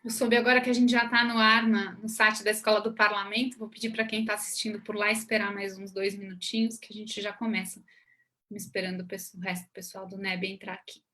Eu soube agora que a gente já está no ar no site da Escola do Parlamento. Vou pedir para quem está assistindo por lá esperar mais uns 2 minutinhos, que a gente já começa. Me esperando o resto do pessoal do NEB entrar aqui.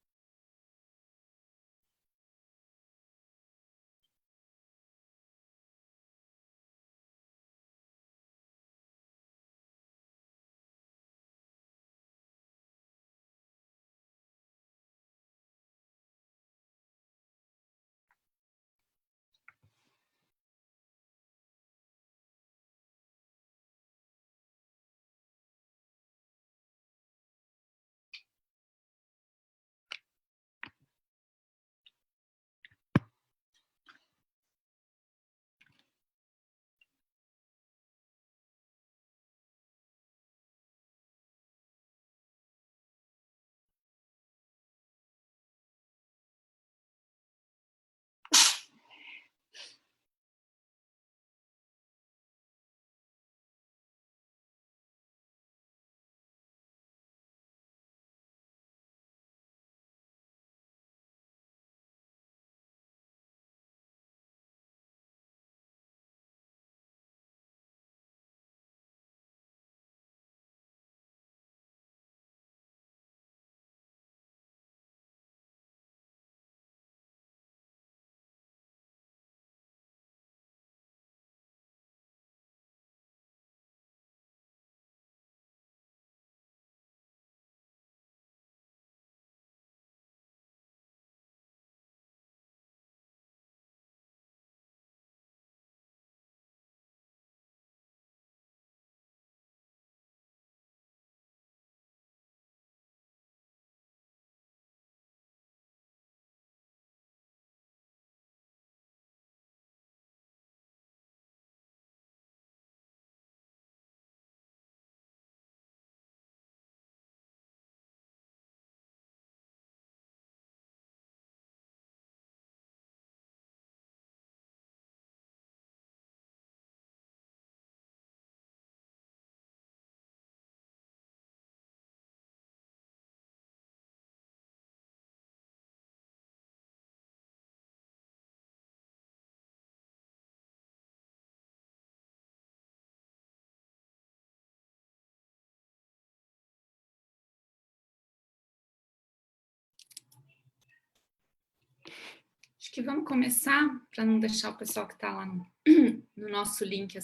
Acho que vamos começar, para não deixar o pessoal que está lá no nosso link,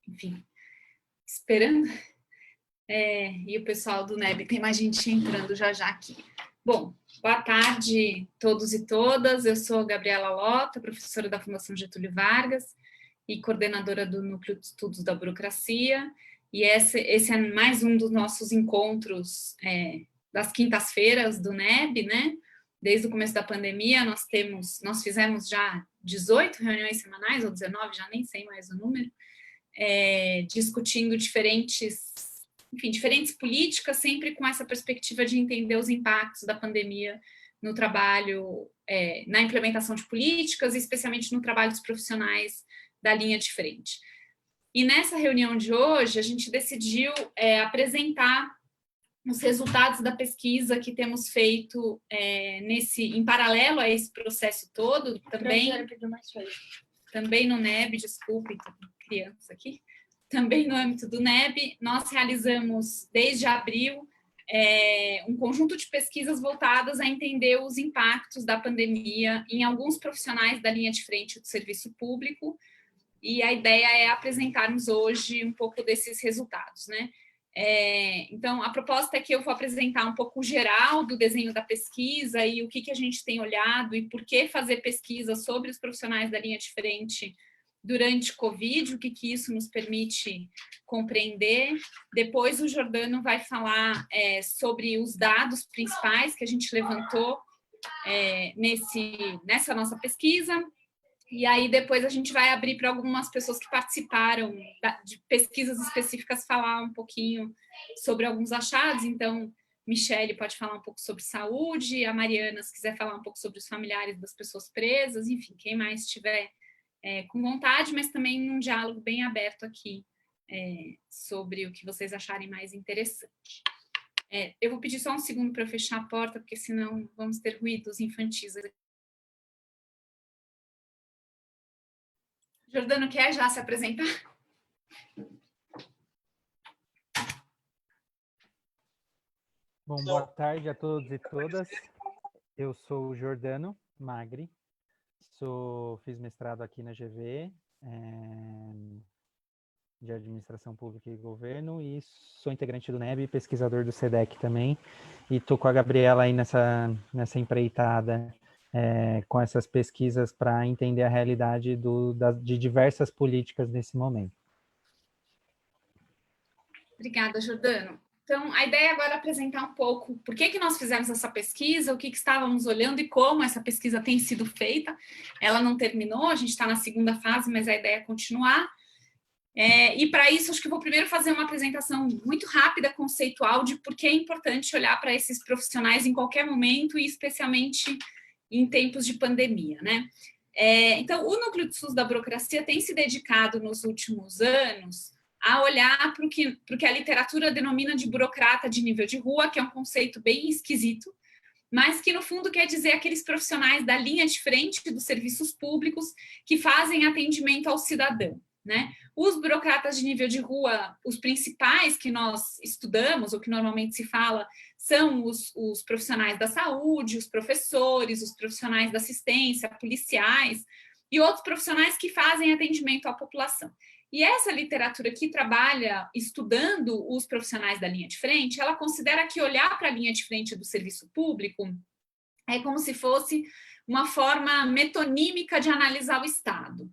enfim, esperando. E o pessoal do NEB, tem mais gente entrando já aqui. Bom, boa tarde todos e todas. Eu sou a Gabriela Lota, professora da Fundação Getúlio Vargas e coordenadora do Núcleo de Estudos da Burocracia. E esse é mais um dos nossos encontros das quintas-feiras do NEB, né? Desde o começo da pandemia, nós fizemos já 18 reuniões semanais, ou 19, já nem sei mais o número, discutindo diferentes políticas, sempre com essa perspectiva de entender os impactos da pandemia no trabalho, na implementação de políticas, especialmente no trabalho dos profissionais da linha de frente. E nessa reunião de hoje, a gente decidiu apresentar os resultados da pesquisa que temos feito em paralelo a esse processo todo, também no NEB, desculpe, crianças aqui, também no âmbito do NEB, nós realizamos, desde abril, um conjunto de pesquisas voltadas a entender os impactos da pandemia em alguns profissionais da linha de frente do serviço público, e a ideia é apresentarmos hoje um pouco desses resultados, né? Então, a proposta é que eu vou apresentar um pouco o geral do desenho da pesquisa e o que a gente tem olhado e por que fazer pesquisa sobre os profissionais da linha de frente durante o Covid, o que isso nos permite compreender. Depois o Jordano vai falar sobre os dados principais que a gente levantou nessa nossa pesquisa. E aí depois a gente vai abrir para algumas pessoas que participaram de pesquisas específicas falar um pouquinho sobre alguns achados. Então, Michele pode falar um pouco sobre saúde, a Mariana, se quiser falar um pouco sobre os familiares das pessoas presas, enfim, quem mais estiver com vontade, mas também num diálogo bem aberto aqui sobre o que vocês acharem mais interessante. Eu vou pedir só um segundo para eu fechar a porta, porque senão vamos ter ruídos infantis aqui. Jordano, quer já se apresentar? Bom, boa tarde a todos e todas. Eu sou o Jordano Magri, fiz mestrado aqui na GV, de Administração Pública e Governo, e sou integrante do NEB, pesquisador do SEDEC também, e estou com a Gabriela aí nessa empreitada, com essas pesquisas para entender a realidade de diversas políticas nesse momento. Obrigada, Jordano. Então, a ideia agora é apresentar um pouco por que nós fizemos essa pesquisa, o que estávamos olhando e como essa pesquisa tem sido feita. Ela não terminou, a gente está na segunda fase, mas a ideia é continuar. E para isso, acho que eu vou primeiro fazer uma apresentação muito rápida, conceitual, de por que é importante olhar para esses profissionais em qualquer momento e especialmente em tempos de pandemia, né? Então, o Núcleo de Estudos da Burocracia tem se dedicado nos últimos anos a olhar para o que a literatura denomina de burocrata de nível de rua, que é um conceito bem esquisito, mas que, no fundo, quer dizer aqueles profissionais da linha de frente dos serviços públicos que fazem atendimento ao cidadão, né? Os burocratas de nível de rua, os principais que nós estudamos, ou que normalmente se fala, são os profissionais da saúde, os professores, os profissionais da assistência, policiais e outros profissionais que fazem atendimento à população. E essa literatura que trabalha estudando os profissionais da linha de frente, ela considera que olhar para a linha de frente do serviço público é como se fosse uma forma metonímica de analisar o Estado.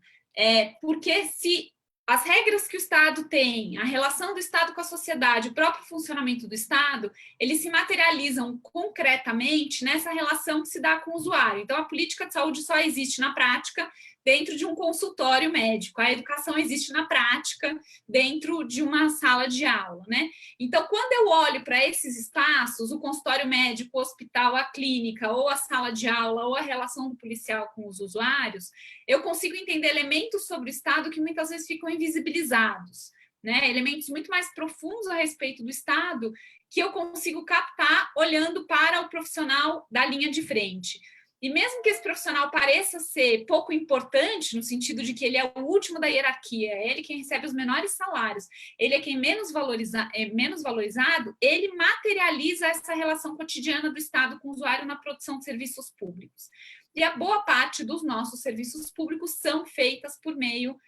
Porque se as regras que o Estado tem, a relação do Estado com a sociedade, o próprio funcionamento do Estado, eles se materializam concretamente nessa relação que se dá com o usuário. Então, a política de saúde só existe na prática dentro de um consultório médico, a educação existe na prática dentro de uma sala de aula, né? Então, quando eu olho para esses espaços, o consultório médico, o hospital, a clínica, ou a sala de aula, ou a relação do policial com os usuários, eu consigo entender elementos sobre o Estado que muitas vezes ficam invisibilizados, né? Elementos muito mais profundos a respeito do Estado que eu consigo captar olhando para o profissional da linha de frente. E mesmo que esse profissional pareça ser pouco importante, no sentido de que ele é o último da hierarquia, é ele quem recebe os menores salários, ele é quem é menos valorizado, ele materializa essa relação cotidiana do Estado com o usuário na produção de serviços públicos. E a boa parte dos nossos serviços públicos são feitas por meio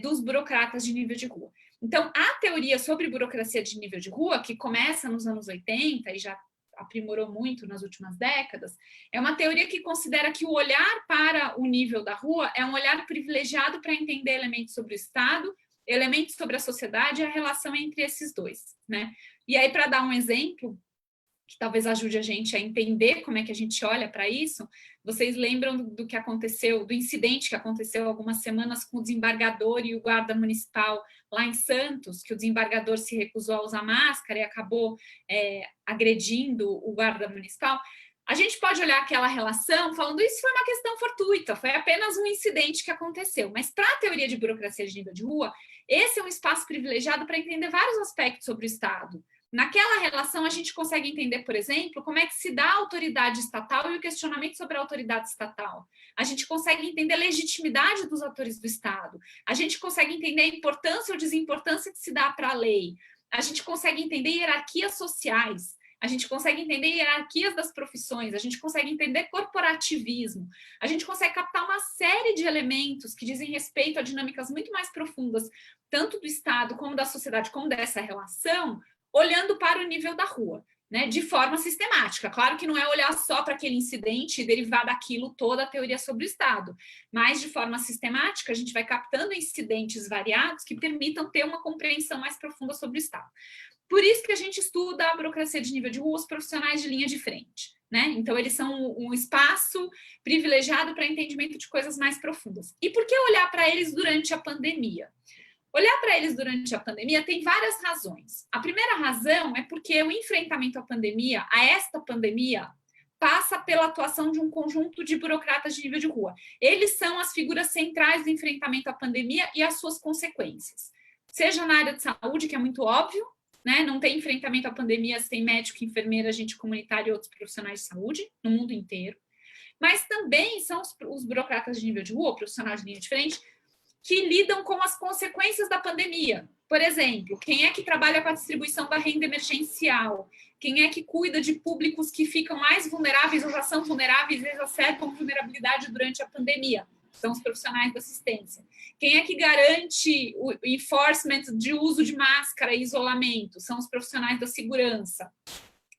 dos burocratas de nível de rua. Então, a teoria sobre burocracia de nível de rua, que começa nos anos 80 e já aprimorou muito nas últimas décadas, é uma teoria que considera que o olhar para o nível da rua é um olhar privilegiado para entender elementos sobre o Estado, elementos sobre a sociedade e a relação entre esses dois, né? E aí, para dar um exemplo, que talvez ajude a gente a entender como é que a gente olha para isso, vocês lembram do que aconteceu, do incidente que aconteceu há algumas semanas com o desembargador e o guarda municipal lá em Santos, que o desembargador se recusou a usar máscara e acabou agredindo o guarda municipal? A gente pode olhar aquela relação falando isso foi uma questão fortuita, foi apenas um incidente que aconteceu. Mas para a teoria de burocracia de nível de rua, esse é um espaço privilegiado para entender vários aspectos sobre o Estado. Naquela relação, a gente consegue entender, por exemplo, como é que se dá a autoridade estatal e o questionamento sobre a autoridade estatal. A gente consegue entender a legitimidade dos atores do Estado. A gente consegue entender a importância ou desimportância que se dá para a lei. A gente consegue entender hierarquias sociais. A gente consegue entender hierarquias das profissões. A gente consegue entender corporativismo. A gente consegue captar uma série de elementos que dizem respeito a dinâmicas muito mais profundas, tanto do Estado como da sociedade, como dessa relação, olhando para o nível da rua, né, de forma sistemática. Claro que não é olhar só para aquele incidente e derivar daquilo toda a teoria sobre o Estado, mas de forma sistemática a gente vai captando incidentes variados que permitam ter uma compreensão mais profunda sobre o Estado. Por isso que a gente estuda a burocracia de nível de rua, os profissionais de linha de frente, né? Então, eles são um espaço privilegiado para entendimento de coisas mais profundas. E por que olhar para eles durante a pandemia? Olhar para eles durante a pandemia tem várias razões. A primeira razão é porque o enfrentamento à pandemia, a esta pandemia, passa pela atuação de um conjunto de burocratas de nível de rua. Eles são as figuras centrais do enfrentamento à pandemia e as suas consequências. Seja na área de saúde, que é muito óbvio, né? Não tem enfrentamento à pandemia sem médico, enfermeira, agente comunitário e outros profissionais de saúde, no mundo inteiro. Mas também são os burocratas de nível de rua, profissionais de linha de frente, que lidam com as consequências da pandemia. Por exemplo, quem é que trabalha com a distribuição da renda emergencial? Quem é que cuida de públicos que ficam mais vulneráveis ou já são vulneráveis e exacerbam vulnerabilidade durante a pandemia? São os profissionais da assistência. Quem é que garante o enforcement de uso de máscara e isolamento? São os profissionais da segurança.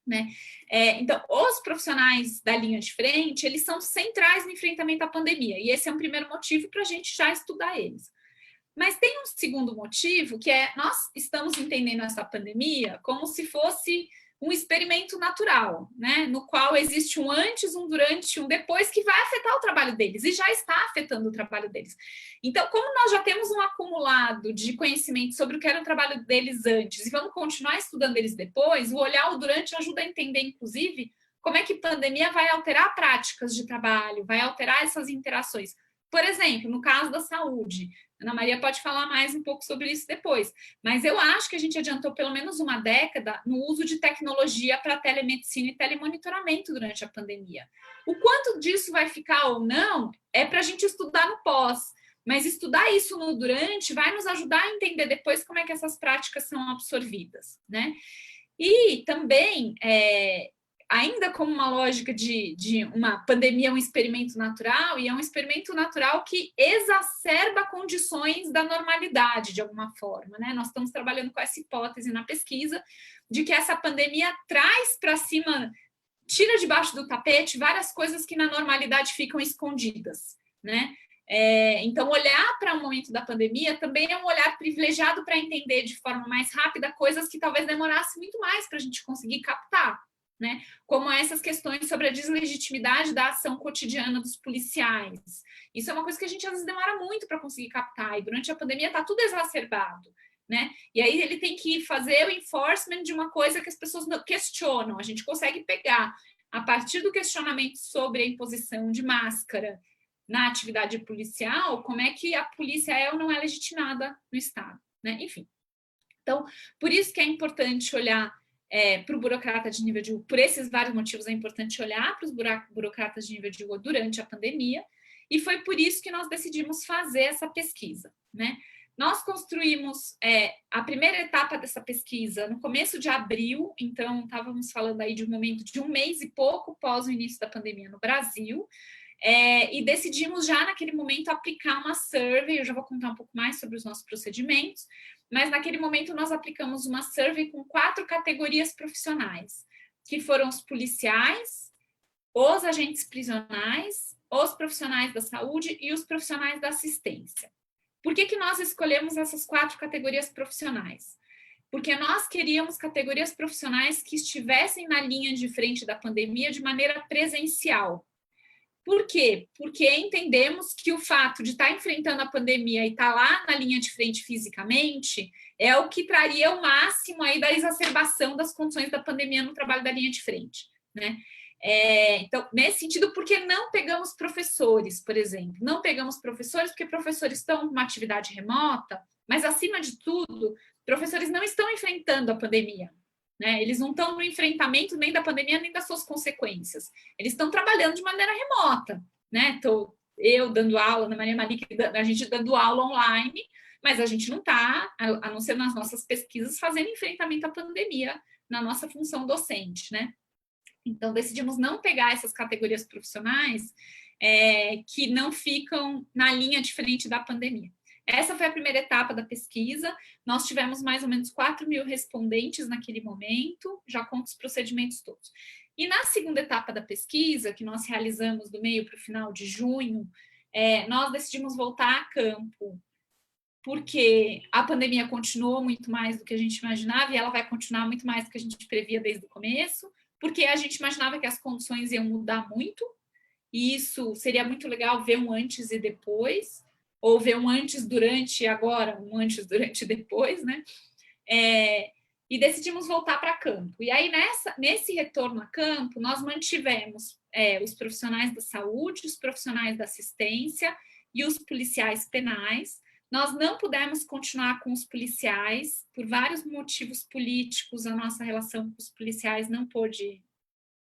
Né? Então, os profissionais da linha de frente, eles são centrais no enfrentamento à pandemia, e esse é um primeiro motivo para a gente já estudar eles. Mas tem um segundo motivo, que é nós estamos entendendo essa pandemia como se fosse um experimento natural, né? No qual existe um antes, um durante, um depois, que vai afetar o trabalho deles, e já está afetando o trabalho deles. Então, como nós já temos um acumulado de conhecimento sobre o que era o trabalho deles antes, e vamos continuar estudando eles depois, o olhar o durante ajuda a entender, inclusive, como é que a pandemia vai alterar práticas de trabalho, vai alterar essas interações. Por exemplo, no caso da saúde, Ana Maria pode falar mais um pouco sobre isso depois, mas eu acho que a gente adiantou pelo menos uma década no uso de tecnologia para telemedicina e telemonitoramento durante a pandemia. O quanto disso vai ficar ou não é para a gente estudar no pós, mas estudar isso no durante vai nos ajudar a entender depois como é que essas práticas são absorvidas, né? E também, ainda como uma lógica de uma pandemia, um experimento natural, e é um experimento natural que exacerba condições da normalidade, de alguma forma, né? Nós estamos trabalhando com essa hipótese na pesquisa de que essa pandemia traz para cima, tira debaixo do tapete várias coisas que na normalidade ficam escondidas, né? Então, olhar para o momento da pandemia também é um olhar privilegiado para entender de forma mais rápida coisas que talvez demorasse muito mais para a gente conseguir captar, né? Como essas questões sobre a deslegitimidade da ação cotidiana dos policiais. Isso é uma coisa que a gente às vezes demora muito para conseguir captar, e durante a pandemia está tudo exacerbado, né? E aí ele tem que fazer o enforcement de uma coisa que as pessoas não questionam. A gente consegue pegar, a partir do questionamento sobre a imposição de máscara na atividade policial, como é que a polícia é ou não é legitimada no Estado, né? Enfim. Então, por isso que é importante olhar para o burocrata de nível de rua, por esses vários motivos é importante olhar para os burocratas de nível de rua durante a pandemia, e foi por isso que nós decidimos fazer essa pesquisa, né? Nós construímos a primeira etapa dessa pesquisa no começo de abril, então estávamos falando aí de um momento de um mês e pouco pós o início da pandemia no Brasil, e decidimos já naquele momento aplicar uma survey. Eu já vou contar um pouco mais sobre os nossos procedimentos, mas naquele momento nós aplicamos uma survey com 4 categorias profissionais, que foram os policiais, os agentes prisionais, os profissionais da saúde e os profissionais da assistência. Por que nós escolhemos essas 4 categorias profissionais? Porque nós queríamos categorias profissionais que estivessem na linha de frente da pandemia de maneira presencial. Por quê? Porque entendemos que o fato de estar enfrentando a pandemia e estar lá na linha de frente fisicamente é o que traria o máximo aí da exacerbação das condições da pandemia no trabalho da linha de frente, né? Então, nesse sentido, por que não pegamos professores, por exemplo? Não pegamos professores porque professores estão numa atividade remota, mas, acima de tudo, professores não estão enfrentando a pandemia, né? Eles não estão no enfrentamento nem da pandemia, nem das suas consequências. Eles estão trabalhando de maneira remota, né? Estou eu dando aula, Ana Maria Malik, a gente dando aula online, mas a gente não está, a não ser nas nossas pesquisas, fazendo enfrentamento à pandemia na nossa função docente, né? Então, decidimos não pegar essas categorias profissionais que não ficam na linha de frente da pandemia. Essa foi a primeira etapa da pesquisa. Nós tivemos mais ou menos 4.000 respondentes naquele momento, já com os procedimentos todos. E na segunda etapa da pesquisa, que nós realizamos do meio para o final de junho, nós decidimos voltar a campo, porque a pandemia continuou muito mais do que a gente imaginava, e ela vai continuar muito mais do que a gente previa desde o começo, porque a gente imaginava que as condições iam mudar muito, e isso seria muito legal ver um antes e depois, ou ver um antes, durante e agora, um antes, durante e depois, né? E decidimos voltar para campo. E aí, nesse retorno a campo, nós mantivemos os profissionais da saúde, os profissionais da assistência e os policiais penais. Nós não pudemos continuar com os policiais, por vários motivos políticos, a nossa relação com os policiais não pôde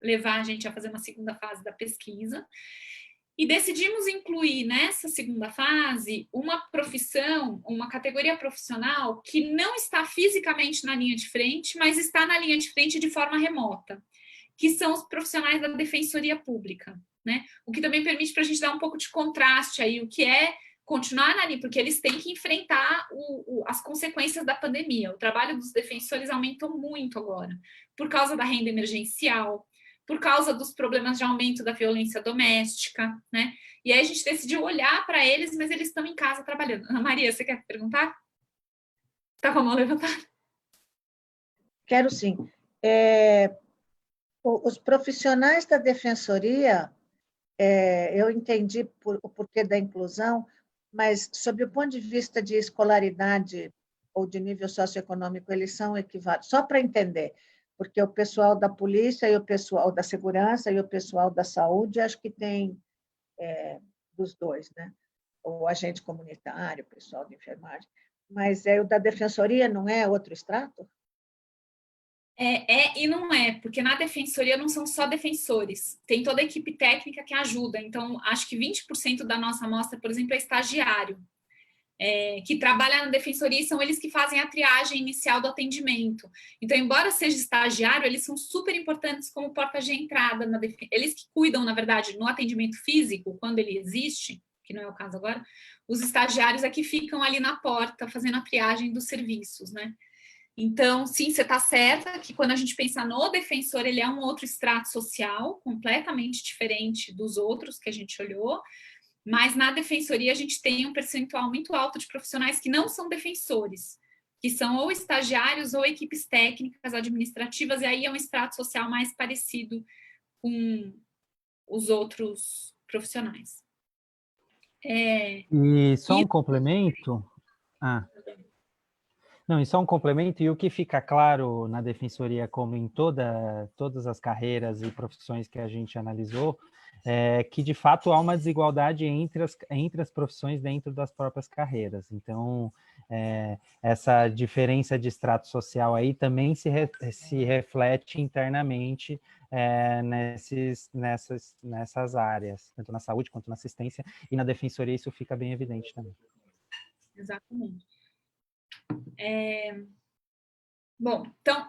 levar a gente a fazer uma segunda fase da pesquisa. E decidimos incluir nessa segunda fase uma profissão, uma categoria profissional que não está fisicamente na linha de frente, mas está na linha de frente de forma remota, que são os profissionais da Defensoria Pública, né? O que também permite para a gente dar um pouco de contraste aí, o que é continuar na linha, porque eles têm que enfrentar as consequências da pandemia. O trabalho dos defensores aumentou muito agora, por causa da renda emergencial, por causa dos problemas de aumento da violência doméstica, né? E aí a gente decidiu olhar para eles, mas eles estão em casa trabalhando. Ana Maria, você quer perguntar? Está com a mão levantada? Quero sim. Os profissionais da defensoria, eu entendi o porquê da inclusão, mas, sob o ponto de vista de escolaridade ou de nível socioeconômico, eles são equivalentes, só para entender, porque o pessoal da polícia e o pessoal da segurança e o pessoal da saúde, acho que tem dos dois, né? O agente comunitário, o pessoal de enfermagem, mas o da defensoria não é outro extrato? É e não é, porque na defensoria não são só defensores, tem toda a equipe técnica que ajuda. Então, acho que 20% da nossa amostra, por exemplo, é estagiário, que trabalha na defensoria e são eles que fazem a triagem inicial do atendimento. Então, embora seja estagiário, eles são super importantes como porta de entrada na eles que cuidam, na verdade, no atendimento físico, quando ele existe, que não é o caso agora, os estagiários é que ficam ali na porta fazendo a triagem dos serviços, né? Então, sim, você está certa que quando a gente pensa no defensor, ele é um outro extrato social, completamente diferente dos outros que a gente olhou, mas na defensoria a gente tem um percentual muito alto de profissionais que não são defensores, que são ou estagiários ou equipes técnicas administrativas, e aí é um extrato social mais parecido com os outros profissionais. E só um complemento... Não, e só um complemento, e o que fica claro na defensoria, como em todas as carreiras e profissões que a gente analisou, é que, de fato, há uma desigualdade entre as profissões dentro das próprias carreiras. Então, essa diferença de extrato social aí também se reflete internamente nessas áreas, tanto na saúde quanto na assistência, e na defensoria isso fica bem evidente também. Exatamente. Bom, então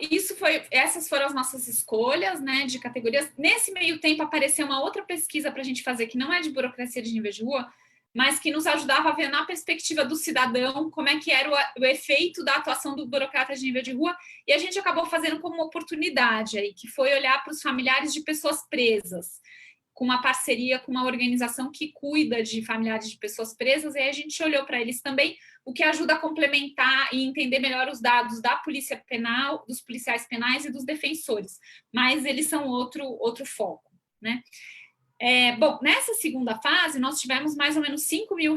essas foram as nossas escolhas, né, de categorias. Nesse meio tempo apareceu uma outra pesquisa para a gente fazer que não é de burocracia de nível de rua, mas que nos ajudava a ver na perspectiva do cidadão como é que era o efeito da atuação do burocrata de nível de rua, e a gente acabou fazendo como uma oportunidade aí, que foi olhar para os familiares de pessoas presas, com uma parceria com uma organização que cuida de familiares de pessoas presas, e aí a gente olhou para eles também, o que ajuda a complementar e entender melhor os dados da polícia penal, dos policiais penais e dos defensores, mas eles são outro foco, né? Bom, nessa segunda fase, nós tivemos mais ou menos 5 mil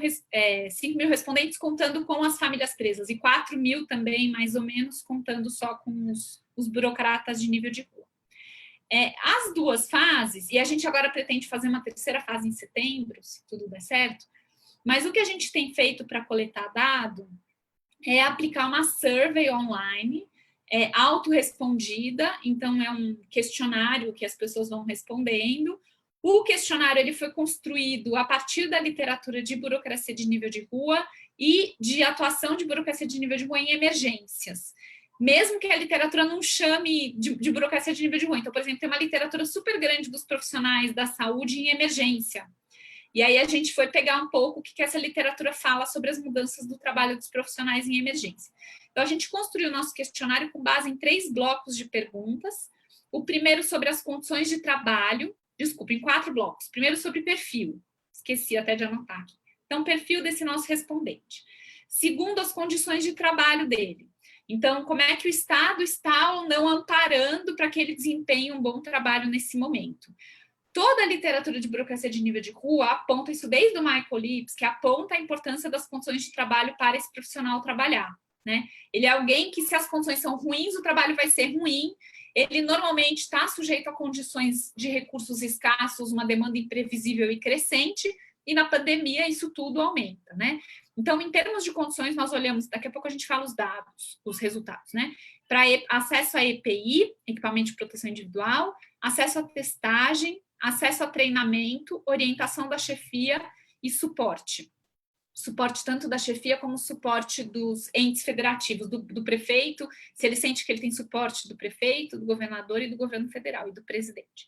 respondentes contando com as famílias presas, e 4 mil também, mais ou menos, contando só com os burocratas de nível de rua. As duas fases, e a gente agora pretende fazer uma terceira fase em setembro, se tudo der certo, mas o que a gente tem feito para coletar dado é aplicar uma survey online, autorrespondida, então é um questionário que as pessoas vão respondendo. O questionário ele foi construído a partir da literatura de burocracia de nível de rua e de atuação de burocracia de nível de rua em emergências, mesmo que a literatura não chame de burocracia de nível de rua. Então, por exemplo, tem uma literatura super grande dos profissionais da saúde em emergência. E aí a gente foi pegar um pouco o que essa literatura fala sobre as mudanças do trabalho dos profissionais em emergência. Então, a gente construiu o nosso questionário com base em 3 blocos de perguntas. O primeiro sobre as condições de trabalho, em 4 blocos. Primeiro sobre perfil, esqueci até de anotar aqui. Então, perfil desse nosso respondente. Segundo, as condições de trabalho dele. Então, como é que o Estado está ou não amparando para que ele desempenhe um bom trabalho nesse momento? Toda a literatura de burocracia de nível de rua aponta isso desde o Michael Lips, que aponta a importância das condições de trabalho para esse profissional trabalhar, né? Ele é alguém que, se as condições são ruins, o trabalho vai ser ruim. Ele normalmente está sujeito a condições de recursos escassos, uma demanda imprevisível e crescente, e na pandemia isso tudo aumenta, né? Então, em termos de condições, nós olhamos, daqui a pouco a gente fala os dados, os resultados, né? Para acesso a EPI, equipamento de proteção individual, acesso à testagem, acesso a treinamento, orientação da chefia e suporte. Suporte tanto da chefia como suporte dos entes federativos, do prefeito, se ele sente que ele tem suporte do prefeito, do governador e do governo federal e do presidente.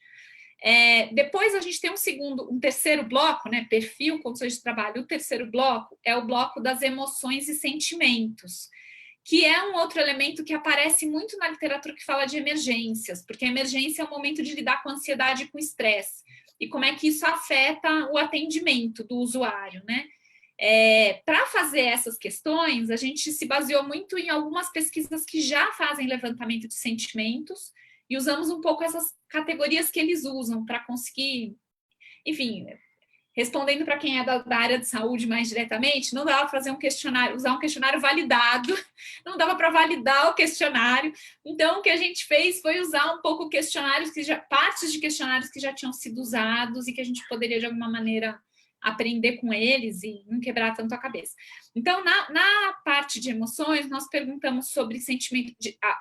Depois a gente tem um terceiro bloco, né, perfil, condições de trabalho. O terceiro bloco é o bloco das emoções e sentimentos, que é um outro elemento que aparece muito na literatura que fala de emergências, porque a emergência é o momento de lidar com a ansiedade e com o estresse, e como é que isso afeta o atendimento do usuário, né? Para fazer essas questões, a gente se baseou muito em algumas pesquisas que já fazem levantamento de sentimentos e usamos um pouco essas categorias que eles usam para conseguir, enfim, respondendo para quem é da área de saúde mais diretamente, não dava para fazer um questionário, usar um questionário validado, não dava para validar o questionário. Então, o que a gente fez foi usar um pouco questionários partes de questionários que já tinham sido usados e que a gente poderia, de alguma maneira, aprender com eles e não quebrar tanto a cabeça. Então, na parte de emoções, nós perguntamos sobre sentimento,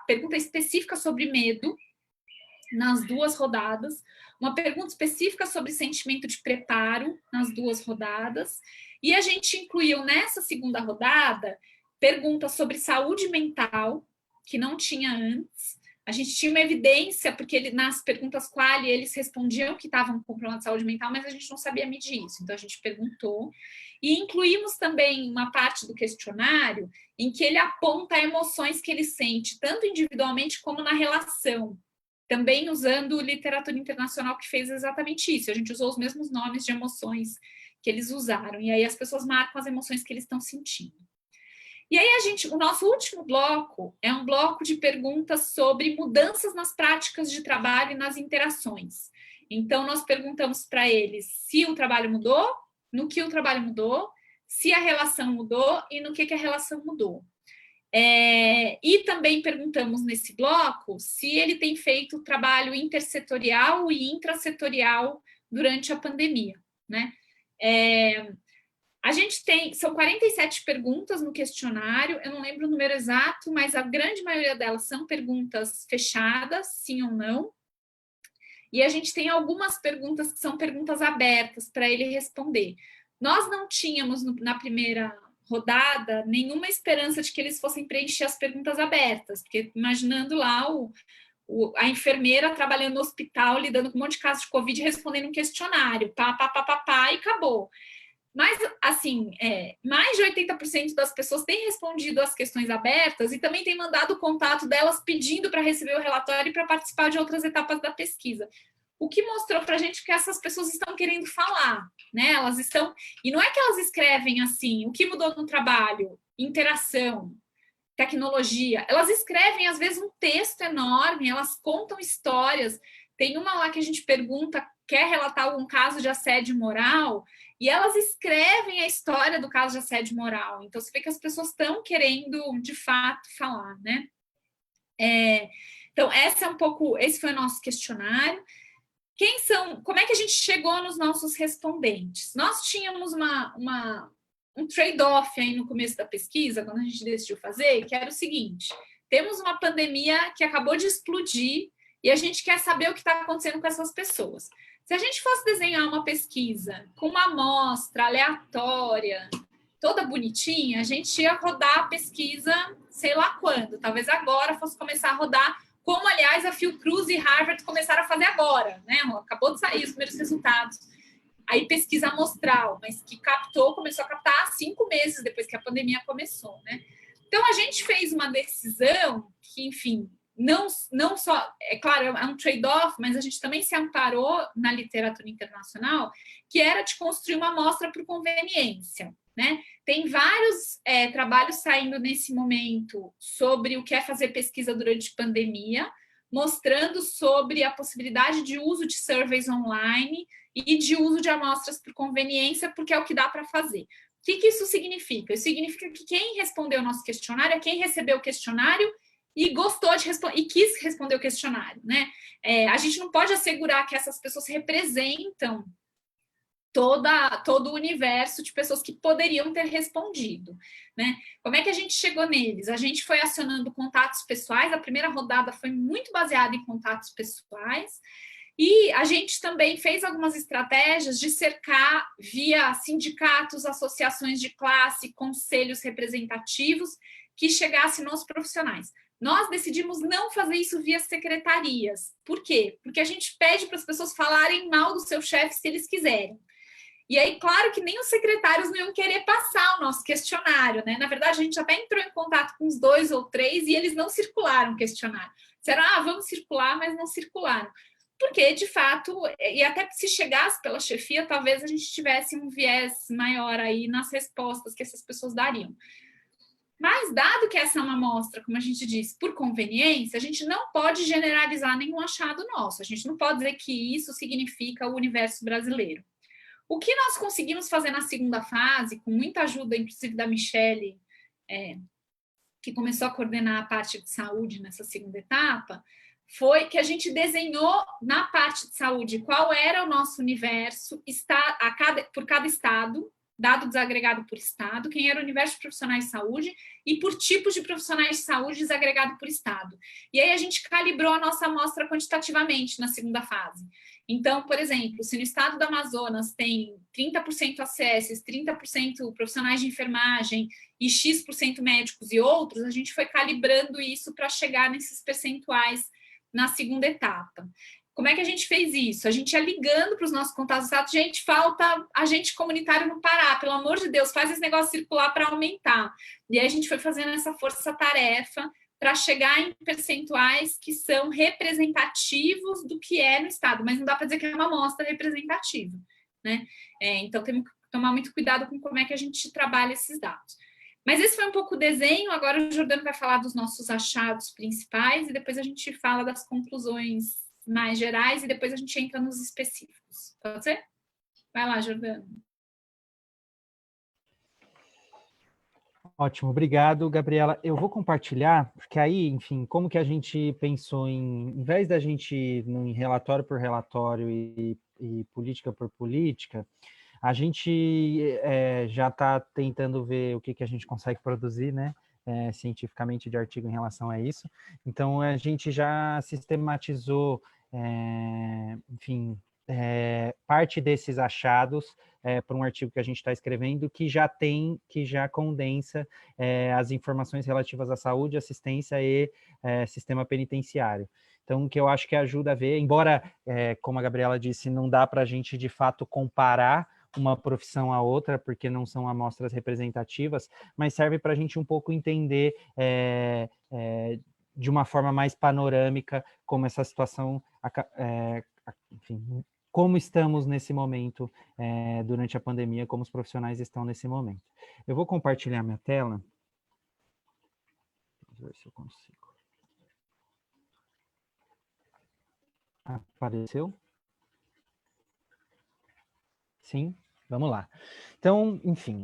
pergunta específica sobre medo, nas 2 rodadas, uma pergunta específica sobre sentimento de preparo, nas 2 rodadas, e a gente incluiu nessa segunda rodada perguntas sobre saúde mental, que não tinha antes. A gente tinha uma evidência, porque nas perguntas quali eles respondiam que estavam com problema de saúde mental, mas a gente não sabia medir isso, então a gente perguntou. E incluímos também uma parte do questionário em que ele aponta emoções que ele sente, tanto individualmente como na relação. Também usando literatura internacional que fez exatamente isso. A gente usou os mesmos nomes de emoções que eles usaram. E aí as pessoas marcam as emoções que eles estão sentindo. E aí o nosso último bloco é um bloco de perguntas sobre mudanças nas práticas de trabalho e nas interações. Então, nós perguntamos para eles se o trabalho mudou, no que o trabalho mudou, se a relação mudou e no que a relação mudou. E também perguntamos nesse bloco se ele tem feito trabalho intersetorial e intrasetorial durante a pandemia, né? A gente são 47 perguntas no questionário, eu não lembro o número exato, mas a grande maioria delas são perguntas fechadas, sim ou não, e a gente tem algumas perguntas que são perguntas abertas para ele responder. Nós não tínhamos na primeira rodada nenhuma esperança de que eles fossem preencher as perguntas abertas, porque imaginando lá a enfermeira trabalhando no hospital, lidando com um monte de casos de Covid, respondendo um questionário, e acabou. Mas, assim, mais de 80% das pessoas têm respondido as questões abertas e também têm mandado o contato delas pedindo para receber o relatório e para participar de outras etapas da pesquisa. O que mostrou para a gente que essas pessoas estão querendo falar, né? Elas estão... E não é que elas escrevem assim, o que mudou no trabalho? Interação, tecnologia. Elas escrevem, às vezes, um texto enorme, elas contam histórias. Tem uma lá que a gente pergunta, quer relatar algum caso de assédio moral? E elas escrevem a história do caso de assédio moral. Então, você vê que as pessoas estão querendo, de fato, falar, né? Então, esse foi o nosso questionário. Como é que a gente chegou nos nossos respondentes? Nós tínhamos um trade-off aí no começo da pesquisa, quando a gente decidiu fazer, que era o seguinte: temos uma pandemia que acabou de explodir e a gente quer saber o que está acontecendo com essas pessoas. Se a gente fosse desenhar uma pesquisa com uma amostra aleatória, toda bonitinha, a gente ia rodar a pesquisa sei lá quando, talvez agora fosse começar a rodar, como, aliás, a Fiocruz e Harvard começaram a fazer agora, né? Acabou de sair os primeiros resultados. Aí pesquisa amostral, mas que começou a captar 5 meses depois que a pandemia começou, né? Então, a gente fez uma decisão que, enfim, não só, é claro, é um trade-off, mas a gente também se amparou na literatura internacional, que era de construir uma amostra por conveniência, né? Tem vários trabalhos saindo nesse momento sobre o que é fazer pesquisa durante pandemia, mostrando sobre a possibilidade de uso de surveys online e de uso de amostras por conveniência, porque é o que dá para fazer. O que isso significa? Isso significa que quem respondeu o nosso questionário é quem recebeu o questionário e gostou de responder e quis responder o questionário, né? A gente não pode assegurar que essas pessoas representam todo o universo de pessoas que poderiam ter respondido, né? Como é que a gente chegou neles? A gente foi acionando contatos pessoais, a primeira rodada foi muito baseada em contatos pessoais, E a gente também fez algumas estratégias de cercar via sindicatos, associações de classe, conselhos representativos que chegassem nos profissionais. Nós decidimos não fazer isso via secretarias. Por quê? Porque a gente pede para as pessoas falarem mal do seu chefe se eles quiserem. E aí, claro que nem os secretários não iam querer passar o nosso questionário, né? Na verdade, a gente até entrou em contato com uns 2 ou 3 e eles não circularam o questionário. Disseram, vamos circular, mas não circularam. Porque, de fato, e até se chegasse pela chefia, talvez a gente tivesse um viés maior aí nas respostas que essas pessoas dariam. Mas, dado que essa é uma amostra, como a gente disse, por conveniência, a gente não pode generalizar nenhum achado nosso. A gente não pode dizer que isso significa o universo brasileiro. O que nós conseguimos fazer na segunda fase, com muita ajuda, inclusive da Michele, que começou a coordenar a parte de saúde nessa segunda etapa, foi que a gente desenhou na parte de saúde qual era o nosso universo por cada estado, dado desagregado por estado, quem era o universo de profissionais de saúde e por tipos de profissionais de saúde desagregado por estado. E aí a gente calibrou a nossa amostra quantitativamente na segunda fase. Então, por exemplo, se no estado do Amazonas tem 30% ACS, 30% profissionais de enfermagem e X% médicos e outros, a gente foi calibrando isso para chegar nesses percentuais na segunda etapa. Como é que a gente fez isso? A gente ia ligando para os nossos contatos, gente, falta agente comunitário no Pará, pelo amor de Deus, faz esse negócio circular para aumentar. E aí a gente foi fazendo essa força-tarefa para chegar em percentuais que são representativos do que é no estado, mas não dá para dizer que é uma amostra representativa, né? Então temos que tomar muito cuidado com como é que a gente trabalha esses dados. Mas esse foi um pouco o desenho, agora o Jordano vai falar dos nossos achados principais e depois a gente fala das conclusões mais gerais e depois a gente entra nos específicos. Pode ser? Vai lá, Jordano. Ótimo, obrigado, Gabriela. Eu vou compartilhar, porque aí, enfim, como que a gente pensou em vez da gente ir em relatório por relatório e política por política, a gente já está tentando ver o que a gente consegue produzir, né, cientificamente de artigo em relação a isso. Então, a gente já sistematizou, enfim, parte desses achados para um artigo que a gente está escrevendo que já condensa as informações relativas à saúde, assistência e sistema penitenciário. Então, o que eu acho que ajuda a ver, embora, como a Gabriela disse, não dá para a gente, de fato, comparar uma profissão a outra, porque não são amostras representativas, mas serve para a gente um pouco entender de uma forma mais panorâmica como essa situação, enfim, como estamos nesse momento durante a pandemia, como os profissionais estão nesse momento. Eu vou compartilhar minha tela. Vamos ver se eu consigo. Apareceu? Sim? Vamos lá. Então, enfim,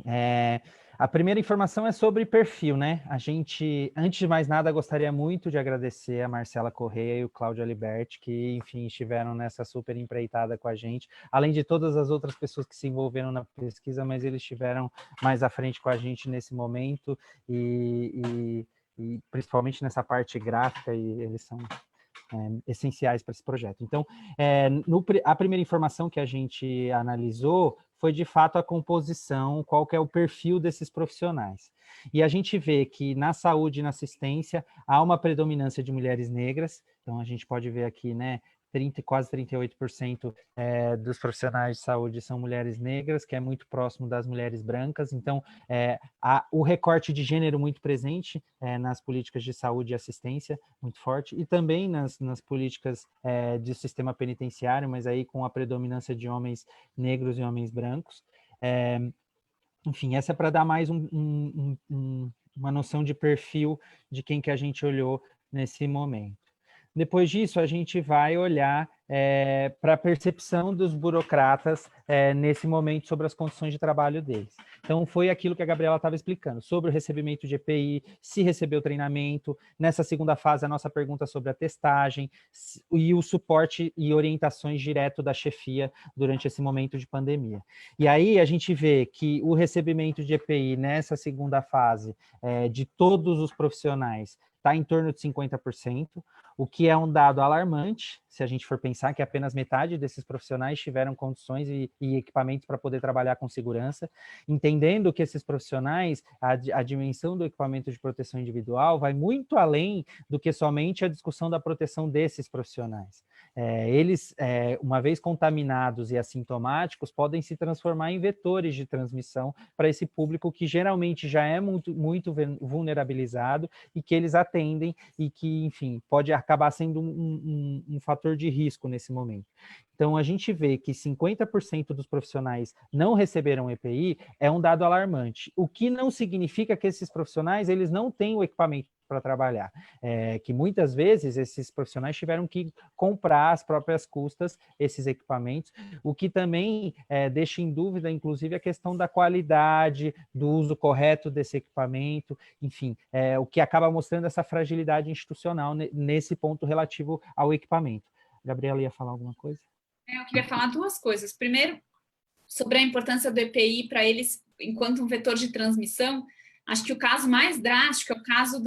a primeira informação é sobre perfil, né? A gente, antes de mais nada, gostaria muito de agradecer a Marcela Correia e o Cláudio Aliberti, que, enfim, estiveram nessa super empreitada com a gente, além de todas as outras pessoas que se envolveram na pesquisa, mas eles estiveram mais à frente com a gente nesse momento e principalmente nessa parte gráfica, e eles são essenciais para esse projeto. Então, a primeira informação que a gente analisou foi, de fato, a composição, qual que é o perfil desses profissionais. E a gente vê que na saúde e na assistência há uma predominância de mulheres negras, então a gente pode ver aqui, né, quase 38% dos profissionais de saúde são mulheres negras, que é muito próximo das mulheres brancas. Então, o recorte de gênero muito presente nas políticas de saúde e assistência, muito forte, e também nas políticas de sistema penitenciário, mas aí com a predominância de homens negros e homens brancos. Enfim, essa é para dar mais uma noção de perfil de quem que a gente olhou nesse momento. Depois disso, a gente vai olhar para a percepção dos burocratas nesse momento sobre as condições de trabalho deles. Então, foi aquilo que a Gabriela estava explicando, sobre o recebimento de EPI, se recebeu treinamento. Nessa segunda fase, a nossa pergunta sobre a testagem e o suporte e orientações direto da chefia durante esse momento de pandemia. E aí, a gente vê que o recebimento de EPI nessa segunda fase de todos os profissionais está em torno de 50%, o que é um dado alarmante, se a gente for pensar que apenas metade desses profissionais tiveram condições e equipamentos para poder trabalhar com segurança, entendendo que esses profissionais, a dimensão do equipamento de proteção individual vai muito além do que somente a discussão da proteção desses profissionais. Eles, uma vez contaminados e assintomáticos, podem se transformar em vetores de transmissão para esse público que geralmente já é muito vulnerabilizado e que eles atendem e que, enfim, pode acabar sendo um fator de risco nesse momento. Então, a gente vê que 50% dos profissionais não receberam EPI é um dado alarmante, o que não significa que esses profissionais eles não têm o equipamento para trabalhar, que muitas vezes esses profissionais tiveram que comprar às próprias custas esses equipamentos, o que também deixa em dúvida, inclusive, a questão da qualidade, do uso correto desse equipamento, enfim, o que acaba mostrando essa fragilidade institucional nesse ponto relativo ao equipamento. Gabriela ia falar alguma coisa? Eu queria falar duas coisas. Primeiro, sobre a importância do EPI para eles enquanto um vetor de transmissão. Acho que o caso mais drástico é o caso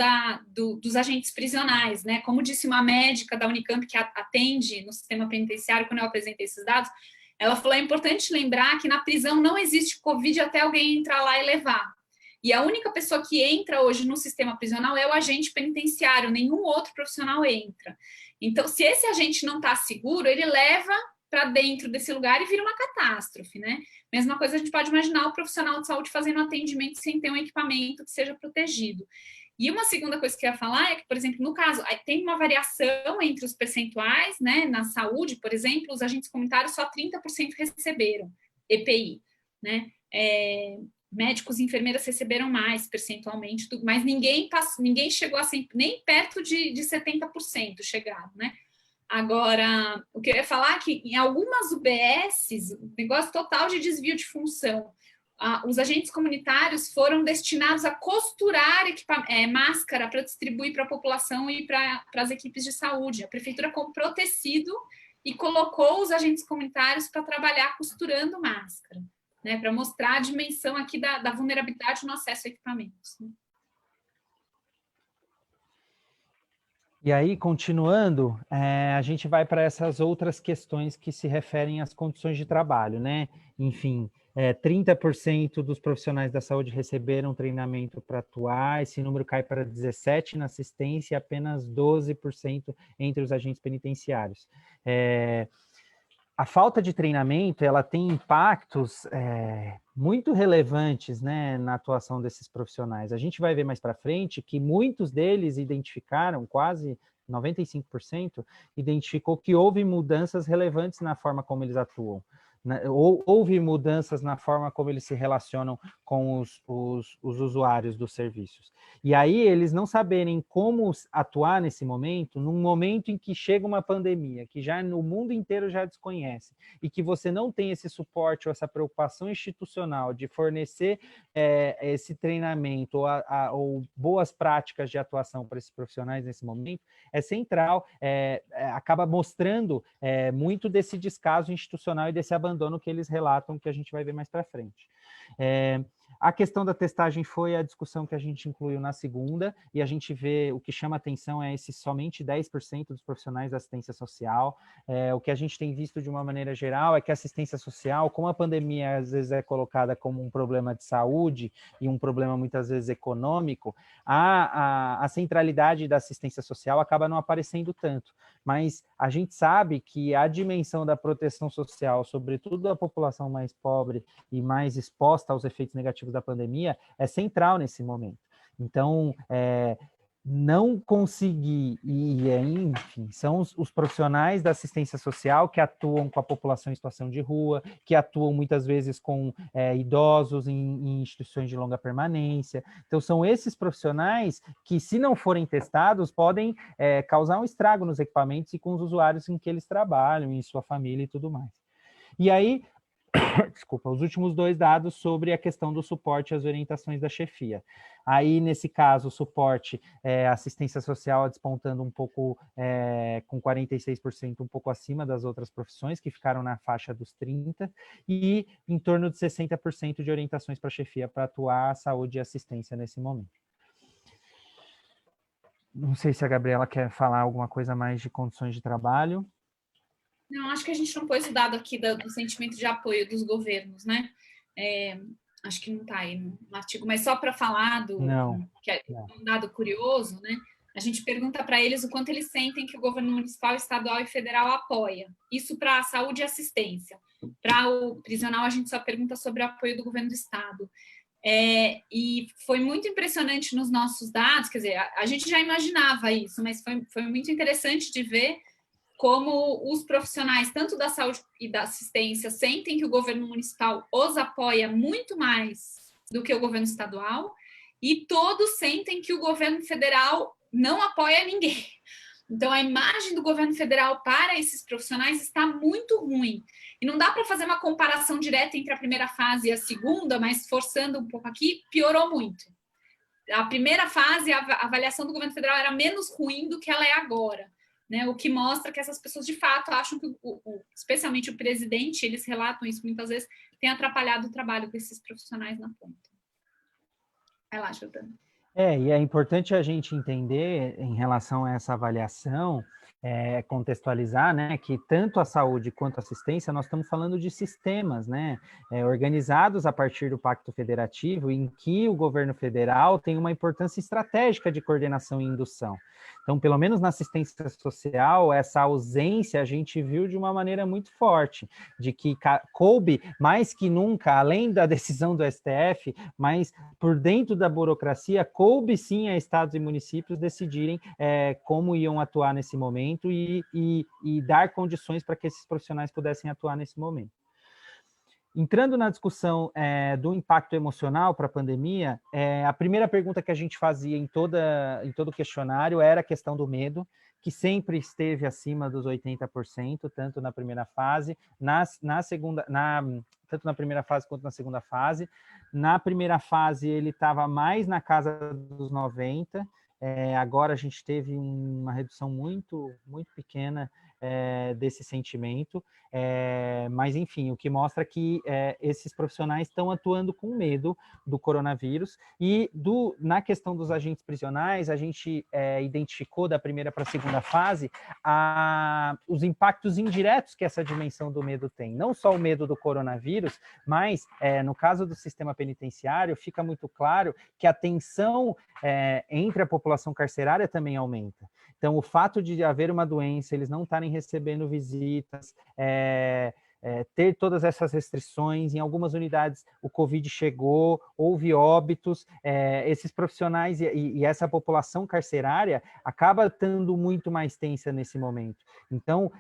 dos agentes prisionais, né? Como disse uma médica da Unicamp que atende no sistema penitenciário, quando eu apresentei esses dados, ela falou: é importante lembrar que na prisão não existe Covid até alguém entrar lá e levar. E a única pessoa que entra hoje no sistema prisional é o agente penitenciário, nenhum outro profissional entra. Então, se esse agente não está seguro, ele leva para dentro desse lugar e vira uma catástrofe, né? Mesma coisa a gente pode imaginar o profissional de saúde fazendo atendimento sem ter um equipamento que seja protegido. E uma segunda coisa que eu ia falar é que, por exemplo, no caso, tem uma variação entre os percentuais, né? Na saúde, por exemplo, os agentes comunitários só 30% receberam EPI, né? Médicos e enfermeiras receberam mais percentualmente, mas ninguém chegou a ser nem perto de 70% chegado, né? Agora, o que eu ia falar é que em algumas UBSs, negócio total de desvio de função, os agentes comunitários foram destinados a costurar máscara para distribuir para a população e para as equipes de saúde. A prefeitura comprou tecido e colocou os agentes comunitários para trabalhar costurando máscara, né, para mostrar a dimensão aqui da vulnerabilidade no acesso a equipamentos. E aí, continuando, a gente vai para essas outras questões que se referem às condições de trabalho, né? Enfim, 30% dos profissionais da saúde receberam treinamento para atuar, esse número cai para 17% na assistência e apenas 12% entre os agentes penitenciários. A falta de treinamento, ela tem impactos muito relevantes, né, na atuação desses profissionais. A gente vai ver mais para frente que muitos deles identificaram, quase 95%, identificou que houve mudanças relevantes na forma como eles atuam. Houve mudanças na forma como eles se relacionam com os usuários dos serviços. E aí, eles não saberem como atuar nesse momento, num momento em que chega uma pandemia, que já no mundo inteiro já desconhece, e que você não tem esse suporte ou essa preocupação institucional de fornecer esse treinamento ou boas práticas de atuação para esses profissionais nesse momento, é central, acaba mostrando muito desse descaso institucional e desse abandono que eles relatam, que a gente vai ver mais para frente. A questão da testagem foi a discussão que a gente incluiu na segunda, e a gente vê, o que chama atenção é esse somente 10% dos profissionais da assistência social. O que a gente tem visto de uma maneira geral é que a assistência social, como a pandemia às vezes é colocada como um problema de saúde e um problema muitas vezes econômico, a centralidade da assistência social acaba não aparecendo tanto. Mas a gente sabe que a dimensão da proteção social, sobretudo a população mais pobre e mais exposta aos efeitos negativos da pandemia, é central nesse momento. Então, não conseguir, enfim, são os profissionais da assistência social que atuam com a população em situação de rua, que atuam muitas vezes com idosos em instituições de longa permanência. Então, são esses profissionais que, se não forem testados, podem causar um estrago nos equipamentos e com os usuários em que eles trabalham, em sua família e tudo mais. E aí, desculpa, os últimos dois dados sobre a questão do suporte às orientações da chefia. Aí, nesse caso, o suporte, assistência social despontando um pouco, com 46%, um pouco acima das outras profissões, que ficaram na faixa dos 30%, e em torno de 60% de orientações para a chefia para atuar a saúde e assistência nesse momento. Não sei se a Gabriela quer falar alguma coisa mais de condições de trabalho. Não, acho que a gente não pôs o dado aqui do sentimento de apoio dos governos, né? Acho que não está aí no artigo, mas só para falar que é um dado curioso, né? A gente pergunta para eles o quanto eles sentem que o governo municipal, estadual e federal apoia. Isso para a saúde e assistência. Para o prisional, a gente só pergunta sobre o apoio do governo do estado. E foi muito impressionante nos nossos dados, quer dizer, a gente já imaginava isso, mas foi muito interessante de ver como os profissionais, tanto da saúde e da assistência, sentem que o governo municipal os apoia muito mais do que o governo estadual, e todos sentem que o governo federal não apoia ninguém. Então, a imagem do governo federal para esses profissionais está muito ruim. E não dá para fazer uma comparação direta entre a primeira fase e a segunda, mas forçando um pouco aqui, piorou muito. A primeira fase, a avaliação do governo federal era menos ruim do que ela é agora, né? O que mostra que essas pessoas, de fato, acham que, especialmente o presidente, eles relatam isso muitas vezes, tem atrapalhado o trabalho com esses profissionais na ponta. Vai lá, Jordana. E é importante a gente entender, em relação a essa avaliação, contextualizar, né, que tanto a saúde quanto a assistência, nós estamos falando de sistemas, né, organizados a partir do Pacto Federativo, em que o governo federal tem uma importância estratégica de coordenação e indução. Então, pelo menos na assistência social, essa ausência a gente viu de uma maneira muito forte, de que coube mais que nunca, além da decisão do STF, mas por dentro da burocracia, coube sim a estados e municípios decidirem como iam atuar nesse momento e dar condições para que esses profissionais pudessem atuar nesse momento. Entrando na discussão do impacto emocional para a pandemia, a primeira pergunta que a gente fazia em todo o questionário era a questão do medo, que sempre esteve acima dos 80%, tanto na primeira fase, tanto na primeira fase quanto na segunda fase. Na primeira fase, ele estava mais na casa dos 90%, agora a gente teve uma redução muito, muito pequena desse sentimento, mas enfim, o que mostra que esses profissionais estão atuando com medo do coronavírus. E na questão dos agentes prisionais, a gente identificou da primeira para a segunda fase os impactos indiretos que essa dimensão do medo tem, não só o medo do coronavírus, mas no caso do sistema penitenciário, fica muito claro que a tensão entre a população carcerária também aumenta. Então, o fato de haver uma doença, eles não estarem recebendo visitas, ter todas essas restrições, em algumas unidades o Covid chegou, houve óbitos, esses profissionais e essa população carcerária acaba estando muito mais tensa nesse momento. Então,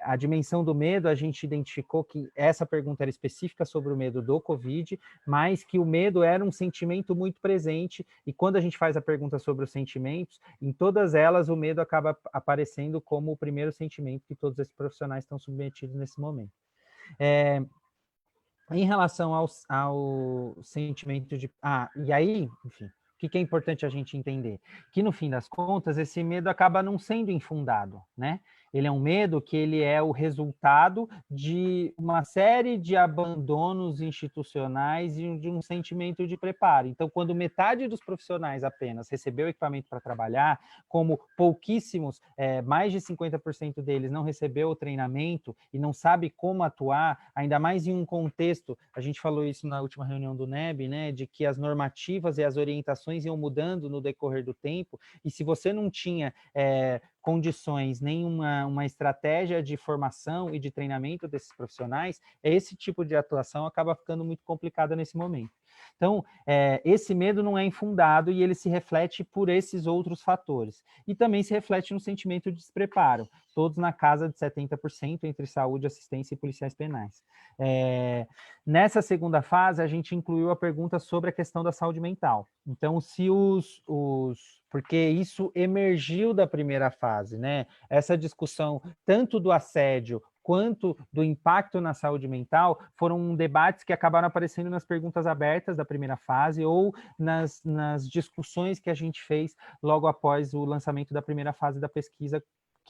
a dimensão do medo, a gente identificou que essa pergunta era específica sobre o medo do Covid, mas que o medo era um sentimento muito presente, e quando a gente faz a pergunta sobre os sentimentos, em todas elas o medo acaba aparecendo como o primeiro sentimento que todos esses profissionais estão submetidos nesse momento. Em relação ao sentimento de... e aí, enfim, o que é importante a gente entender? Que, no fim das contas, esse medo acaba não sendo infundado, né? Ele é um medo que ele é o resultado de uma série de abandonos institucionais e de um sentimento de preparo. Então, quando metade dos profissionais apenas recebeu equipamento para trabalhar, como pouquíssimos, mais de 50% deles não recebeu o treinamento e não sabe como atuar, ainda mais em um contexto, a gente falou isso na última reunião do NEB, né, de que as normativas e as orientações iam mudando no decorrer do tempo, e se você não tinha condições, nem uma estratégia de formação e de treinamento desses profissionais, esse tipo de atuação acaba ficando muito complicada nesse momento. Então, esse medo não é infundado e ele se reflete por esses outros fatores. E também se reflete no sentimento de despreparo, todos na casa de 70% entre saúde, assistência e policiais penais. Nessa segunda fase, a gente incluiu a pergunta sobre a questão da saúde mental. Então, se porque isso emergiu da primeira fase, né? Essa discussão tanto do assédio quanto do impacto na saúde mental foram debates que acabaram aparecendo nas perguntas abertas da primeira fase ou nas discussões que a gente fez logo após o lançamento da primeira fase da pesquisa,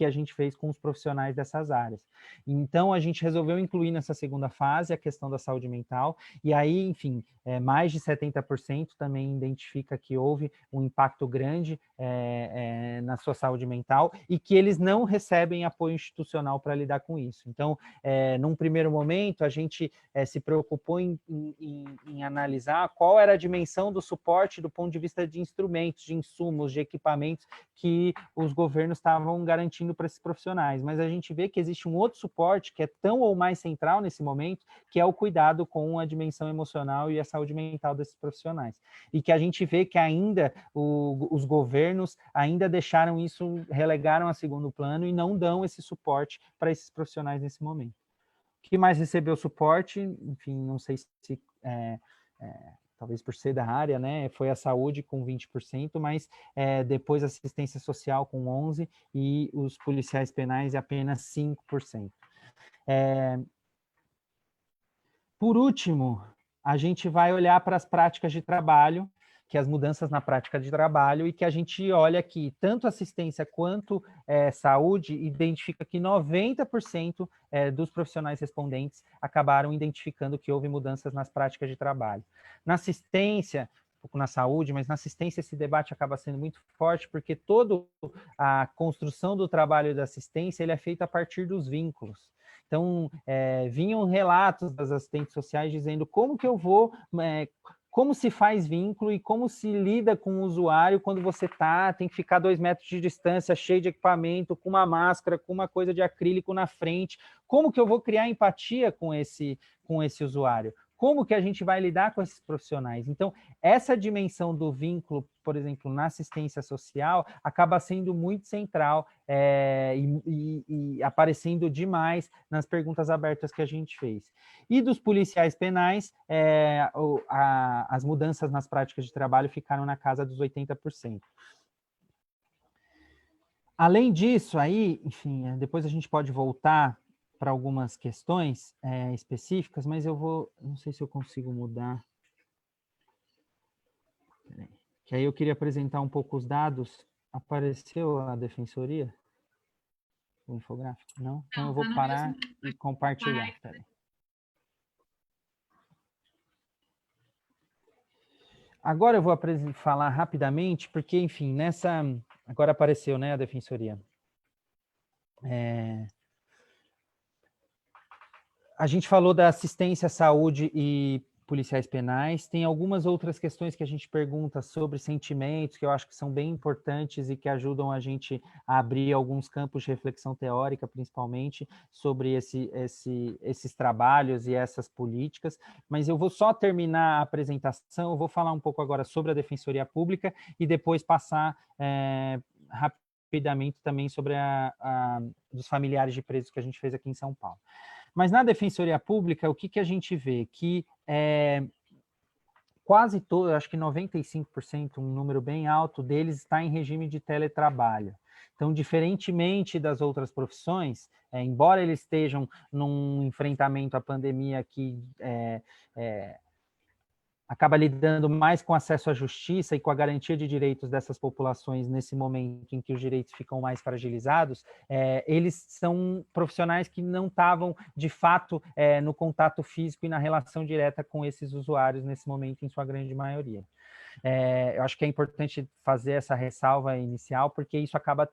que a gente fez com os profissionais dessas áreas. Então, a gente resolveu incluir nessa segunda fase a questão da saúde mental, e aí, enfim, mais de 70% também identifica que houve um impacto grande na sua saúde mental e que eles não recebem apoio institucional para lidar com isso. Então, num primeiro momento, a gente se preocupou em analisar qual era a dimensão do suporte do ponto de vista de instrumentos, de insumos, de equipamentos que os governos estavam garantindo para esses profissionais. Mas a gente vê que existe um outro suporte que é tão ou mais central nesse momento, que é o cuidado com a dimensão emocional e a saúde mental desses profissionais. E que a gente vê que ainda os governos ainda deixaram isso, relegaram a segundo plano e não dão esse suporte para esses profissionais nesse momento. O que mais recebeu suporte, enfim, não sei se talvez por ser da área, né, foi a saúde com 20%, mas depois assistência social com 11% e os policiais penais apenas 5%. Por último, a gente vai olhar para as práticas de trabalho, que as mudanças na prática de trabalho, e que a gente olha que tanto assistência quanto saúde identifica que 90% dos profissionais respondentes acabaram identificando que houve mudanças nas práticas de trabalho. Na assistência, um pouco na saúde, mas na assistência esse debate acaba sendo muito forte, porque toda a construção do trabalho da assistência ele é feita a partir dos vínculos. Então, vinham relatos das assistentes sociais dizendo como que eu vou... como se faz vínculo e como se lida com o usuário quando você tem que ficar 2 metros de distância, cheio de equipamento, com uma máscara, com uma coisa de acrílico na frente. Como que eu vou criar empatia com esse usuário? Como que a gente vai lidar com esses profissionais? Então, essa dimensão do vínculo, por exemplo, na assistência social, acaba sendo muito central e aparecendo demais nas perguntas abertas que a gente fez. E dos policiais penais, as mudanças nas práticas de trabalho ficaram na casa dos 80%. Além disso, aí, enfim, depois a gente pode voltar para algumas questões específicas, mas não sei se eu consigo mudar. Que aí eu queria apresentar um pouco os dados. Apareceu a defensoria? O infográfico? Não? Então eu vou parar e compartilhar. Peraí. Agora eu vou falar rapidamente, porque, enfim, agora apareceu, né, a defensoria. A gente falou da assistência à saúde e policiais penais, tem algumas outras questões que a gente pergunta sobre sentimentos, que eu acho que são bem importantes e que ajudam a gente a abrir alguns campos de reflexão teórica, principalmente, sobre esses trabalhos e essas políticas, mas eu vou só terminar a apresentação, eu vou falar um pouco agora sobre a Defensoria Pública e depois passar rapidamente também sobre dos familiares de presos que a gente fez aqui em São Paulo. Mas na Defensoria Pública, o que a gente vê? Que quase todo, acho que 95%, um número bem alto deles está em regime de teletrabalho. Então, diferentemente das outras profissões, embora eles estejam num enfrentamento à pandemia que acaba lidando mais com acesso à justiça e com a garantia de direitos dessas populações nesse momento em que os direitos ficam mais fragilizados, eles são profissionais que não estavam, de fato, no contato físico e na relação direta com esses usuários nesse momento, em sua grande maioria. Eu acho que é importante fazer essa ressalva inicial, porque isso acaba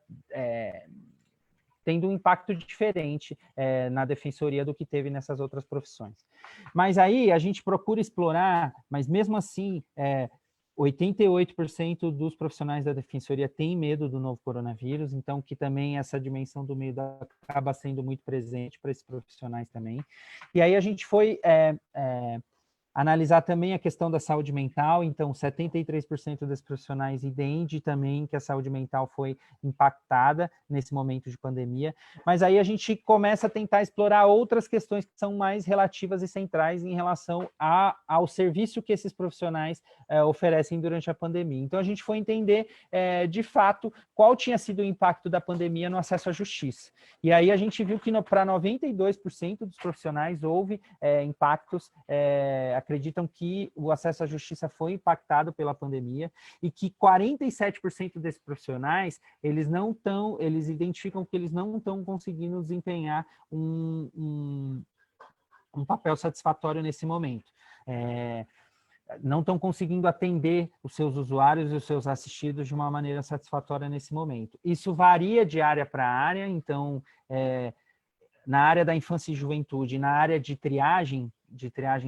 tendo um impacto diferente na defensoria do que teve nessas outras profissões. Mas aí a gente procura explorar, mas mesmo assim, 88% dos profissionais da defensoria têm medo do novo coronavírus, então que também essa dimensão do medo acaba sendo muito presente para esses profissionais também. E aí a gente foi analisar também a questão da saúde mental, então 73% dos profissionais entendem também que a saúde mental foi impactada nesse momento de pandemia, mas aí a gente começa a tentar explorar outras questões que são mais relativas e centrais em relação ao serviço que esses profissionais oferecem durante a pandemia. Então a gente foi entender, de fato, qual tinha sido o impacto da pandemia no acesso à justiça. E aí a gente viu que para 92% dos profissionais houve impactos, acreditam que o acesso à justiça foi impactado pela pandemia e que 47% desses profissionais, eles identificam que eles não estão conseguindo desempenhar um papel satisfatório nesse momento. Não estão conseguindo atender os seus usuários e os seus assistidos de uma maneira satisfatória nesse momento. Isso varia de área para área, então, na área da infância e juventude, na área de triagem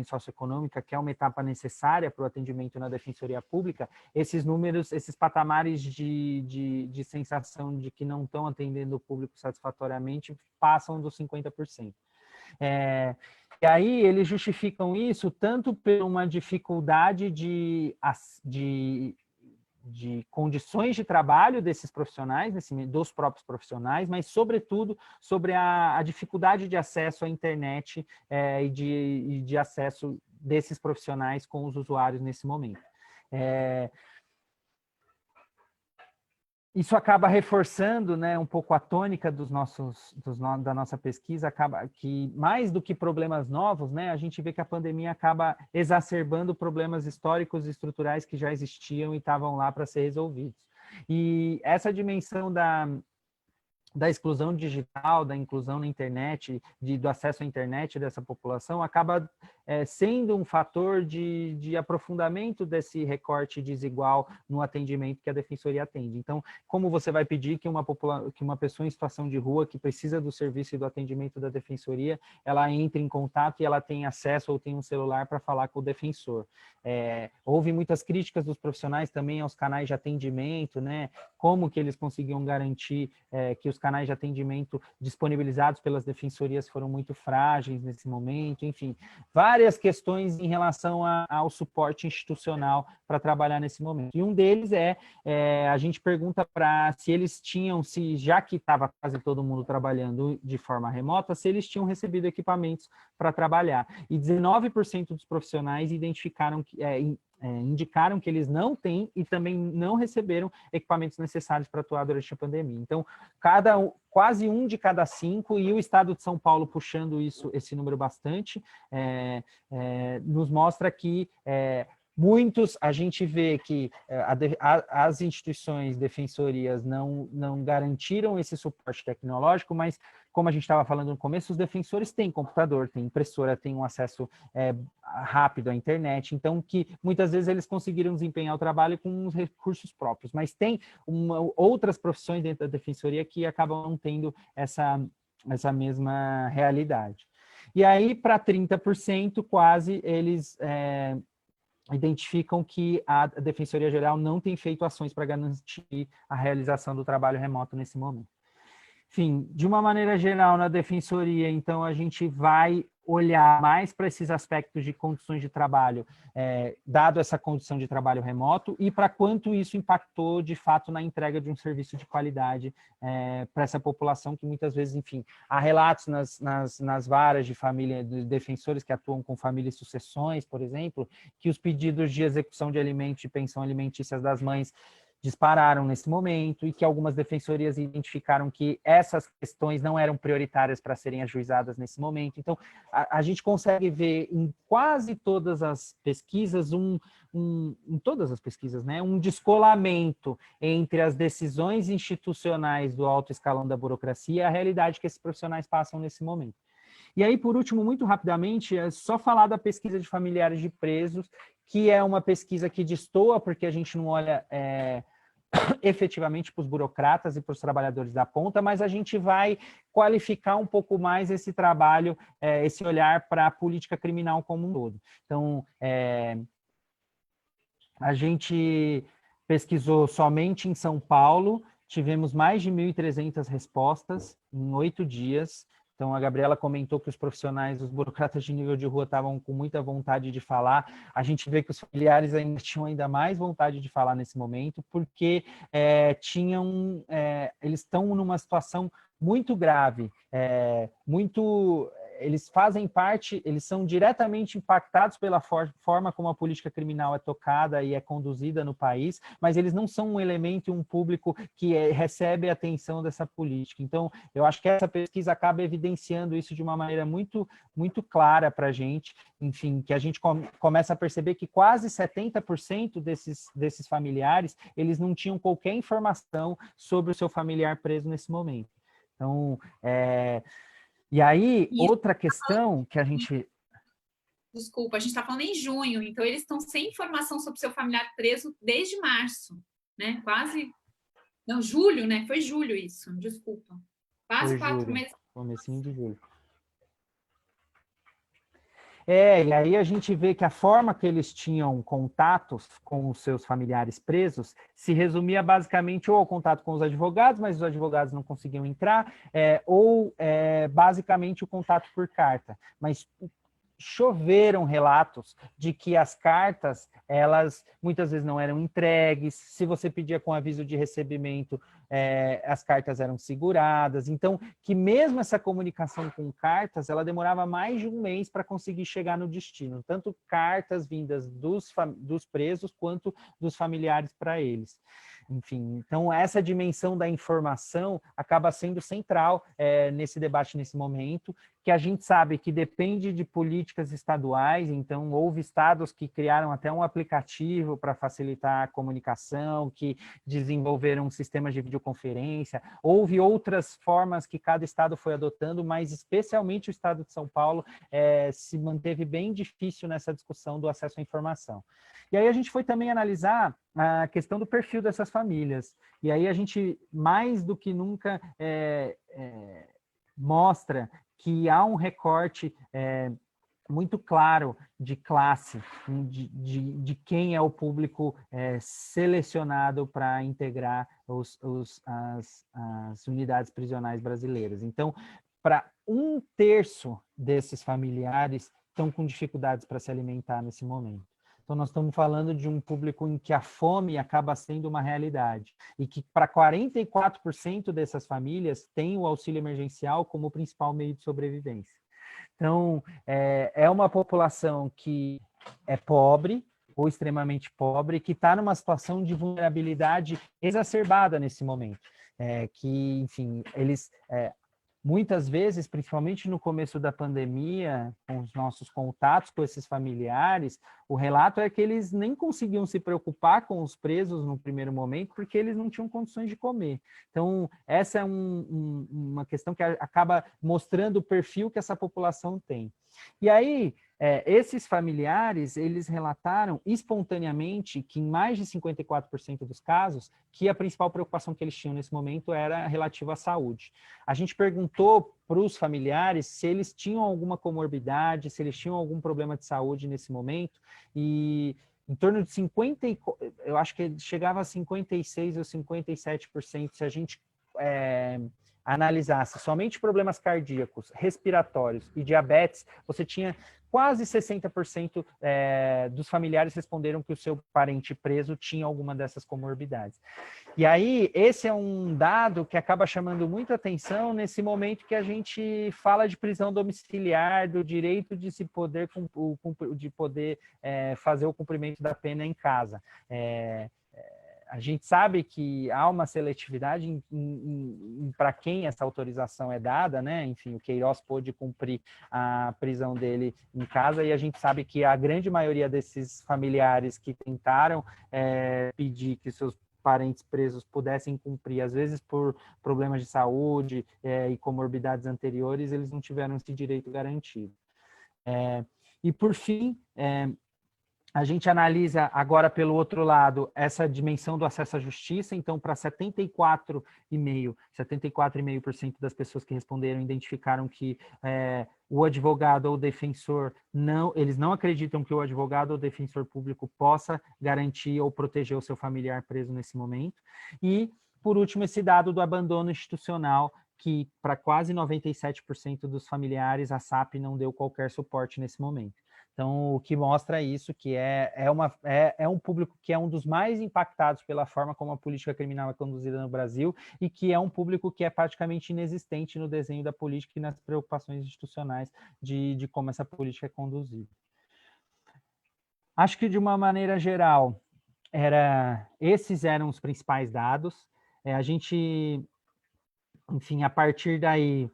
socioeconômica, que é uma etapa necessária para o atendimento na Defensoria Pública, esses números, esses patamares de sensação de que não estão atendendo o público satisfatoriamente passam dos 50%. E aí eles justificam isso tanto por uma dificuldade de condições de trabalho desses profissionais, dos próprios profissionais, mas, sobretudo, sobre a dificuldade de acesso à internet e de acesso desses profissionais com os usuários nesse momento. Isso acaba reforçando, né, um pouco a tônica da nossa pesquisa, acaba que, mais do que problemas novos, né, a gente vê que a pandemia acaba exacerbando problemas históricos e estruturais que já existiam e estavam lá para ser resolvidos. E essa dimensão da exclusão digital, da inclusão na internet, do acesso à internet dessa população, acaba sendo um fator de aprofundamento desse recorte desigual no atendimento que a Defensoria atende. Então, como você vai pedir que uma pessoa em situação de rua que precisa do serviço e do atendimento da Defensoria, ela entre em contato e ela tenha acesso ou tenha um celular para falar com o defensor? Houve muitas críticas dos profissionais também aos canais de atendimento, né? Como que eles conseguiam garantir que os canais de atendimento disponibilizados pelas defensorias foram muito frágeis nesse momento, enfim, várias questões em relação ao suporte institucional para trabalhar nesse momento. E um deles a gente pergunta se eles tinham, já que estava quase todo mundo trabalhando de forma remota, se eles tinham recebido equipamentos para trabalhar. E 19% dos profissionais identificaram indicaram que eles não têm e também não receberam equipamentos necessários para atuar durante a pandemia. Então, quase 1 de cada 5, e o Estado de São Paulo puxando esse número bastante, nos mostra que a gente vê que as instituições defensorias não garantiram esse suporte tecnológico, mas, como a gente estava falando no começo, os defensores têm computador, têm impressora, têm um acesso rápido à internet, então que muitas vezes eles conseguiram desempenhar o trabalho com os recursos próprios, mas tem outras profissões dentro da defensoria que acabam não tendo essa mesma realidade. E aí, para 30%, quase, eles identificam que a Defensoria Geral não tem feito ações para garantir a realização do trabalho remoto nesse momento. Enfim, de uma maneira geral, na Defensoria, então, a gente vai olhar mais para esses aspectos de condições de trabalho, dado essa condição de trabalho remoto, e para quanto isso impactou, de fato, na entrega de um serviço de qualidade para essa população que, muitas vezes, enfim, há relatos nas varas de família, de defensores que atuam com família e sucessões, por exemplo, que os pedidos de execução de alimentos e pensão alimentícias das mães dispararam nesse momento e que algumas defensorias identificaram que essas questões não eram prioritárias para serem ajuizadas nesse momento. Então, a gente consegue ver em quase todas as pesquisas, em todas as pesquisas, né, um descolamento entre as decisões institucionais do alto escalão da burocracia e a realidade que esses profissionais passam nesse momento. E aí, por último, muito rapidamente, é só falar da pesquisa de familiares de presos, que é uma pesquisa que destoa, porque a gente não olha efetivamente para os burocratas e para os trabalhadores da ponta, mas a gente vai qualificar um pouco mais esse trabalho, esse olhar para a política criminal como um todo. Então, a gente pesquisou somente em São Paulo, tivemos mais de 1.300 respostas em 8 dias. Então, a Gabriela comentou que os profissionais, os burocratas de nível de rua estavam com muita vontade de falar. A gente vê que os familiares ainda tinham ainda mais vontade de falar nesse momento, porque eles estão numa situação muito grave, eles fazem parte, eles são diretamente impactados pela forma como a política criminal é tocada e é conduzida no país, mas eles não são um elemento, um público que recebe a atenção dessa política. Então, eu acho que essa pesquisa acaba evidenciando isso de uma maneira muito, muito clara para a gente, enfim, que a gente começa a perceber que quase 70% desses familiares, eles não tinham qualquer informação sobre o seu familiar preso nesse momento. Então, e aí, outra questão que a gente... Desculpa, a gente está falando em junho, então eles estão sem informação sobre seu familiar preso desde março, né? Quase... Não, julho, né? Foi julho isso, desculpa. Quase 4 meses. Comecinho de julho. E aí a gente vê que a forma que eles tinham contatos com os seus familiares presos se resumia basicamente ou ao contato com os advogados, mas os advogados não conseguiam entrar, ou basicamente o contato por carta. Mas choveram relatos de que as cartas, elas muitas vezes não eram entregues, se você pedia com aviso de recebimento, as cartas eram seguradas, então que mesmo essa comunicação com cartas, ela demorava mais de um mês para conseguir chegar no destino, tanto cartas vindas dos presos quanto dos familiares para eles. Enfim, então essa dimensão da informação acaba sendo central nesse debate, nesse momento, que a gente sabe que depende de políticas estaduais, então houve estados que criaram até um aplicativo para facilitar a comunicação, que desenvolveram um sistema de videoconferência, houve outras formas que cada estado foi adotando, mas especialmente o estado de São Paulo se manteve bem difícil nessa discussão do acesso à informação. E aí a gente foi também analisar a questão do perfil dessas famílias, e aí a gente, mais do que nunca, mostra que há um recorte muito claro de classe, de quem é o público selecionado para integrar as unidades prisionais brasileiras. Então, para 1/3 desses familiares estão com dificuldades para se alimentar nesse momento. Então, nós estamos falando de um público em que a fome acaba sendo uma realidade e que para 44% dessas famílias tem o auxílio emergencial como principal meio de sobrevivência. Então, é uma população que é pobre ou extremamente pobre, que está numa situação de vulnerabilidade exacerbada nesse momento. Que, enfim, eles... muitas vezes, principalmente no começo da pandemia, com os nossos contatos com esses familiares, o relato é que eles nem conseguiam se preocupar com os presos no primeiro momento, porque eles não tinham condições de comer. Então, essa é uma questão que acaba mostrando o perfil que essa população tem. E aí, esses familiares, eles relataram espontaneamente que em mais de 54% dos casos, que a principal preocupação que eles tinham nesse momento era relativa à saúde. A gente perguntou para os familiares se eles tinham alguma comorbidade, se eles tinham algum problema de saúde nesse momento, e em torno de 50%, eu acho que chegava a 56% ou 57%, se a gente analisasse somente problemas cardíacos, respiratórios e diabetes, você tinha quase 60% dos familiares responderam que o seu parente preso tinha alguma dessas comorbidades. E aí, esse é um dado que acaba chamando muita atenção nesse momento que a gente fala de prisão domiciliar, do direito de se poder, fazer o cumprimento da pena em casa. A gente sabe que há uma seletividade para quem essa autorização é dada, né? Enfim, o Queiroz pôde cumprir a prisão dele em casa e a gente sabe que a grande maioria desses familiares que tentaram pedir que seus parentes presos pudessem cumprir, às vezes por problemas de saúde e comorbidades anteriores, eles não tiveram esse direito garantido. E, por fim, a gente analisa agora, pelo outro lado, essa dimensão do acesso à justiça. Então, para 74,5% das pessoas que responderam identificaram que o advogado ou o defensor, eles não acreditam que o advogado ou o defensor público possa garantir ou proteger o seu familiar preso nesse momento. E, por último, esse dado do abandono institucional, que para quase 97% dos familiares, a SAP não deu qualquer suporte nesse momento. Então, o que mostra isso, que é um público que é um dos mais impactados pela forma como a política criminal é conduzida no Brasil e que é um público que é praticamente inexistente no desenho da política e nas preocupações institucionais de como essa política é conduzida. Acho que, de uma maneira geral, esses eram os principais dados. A gente, enfim, a partir daí,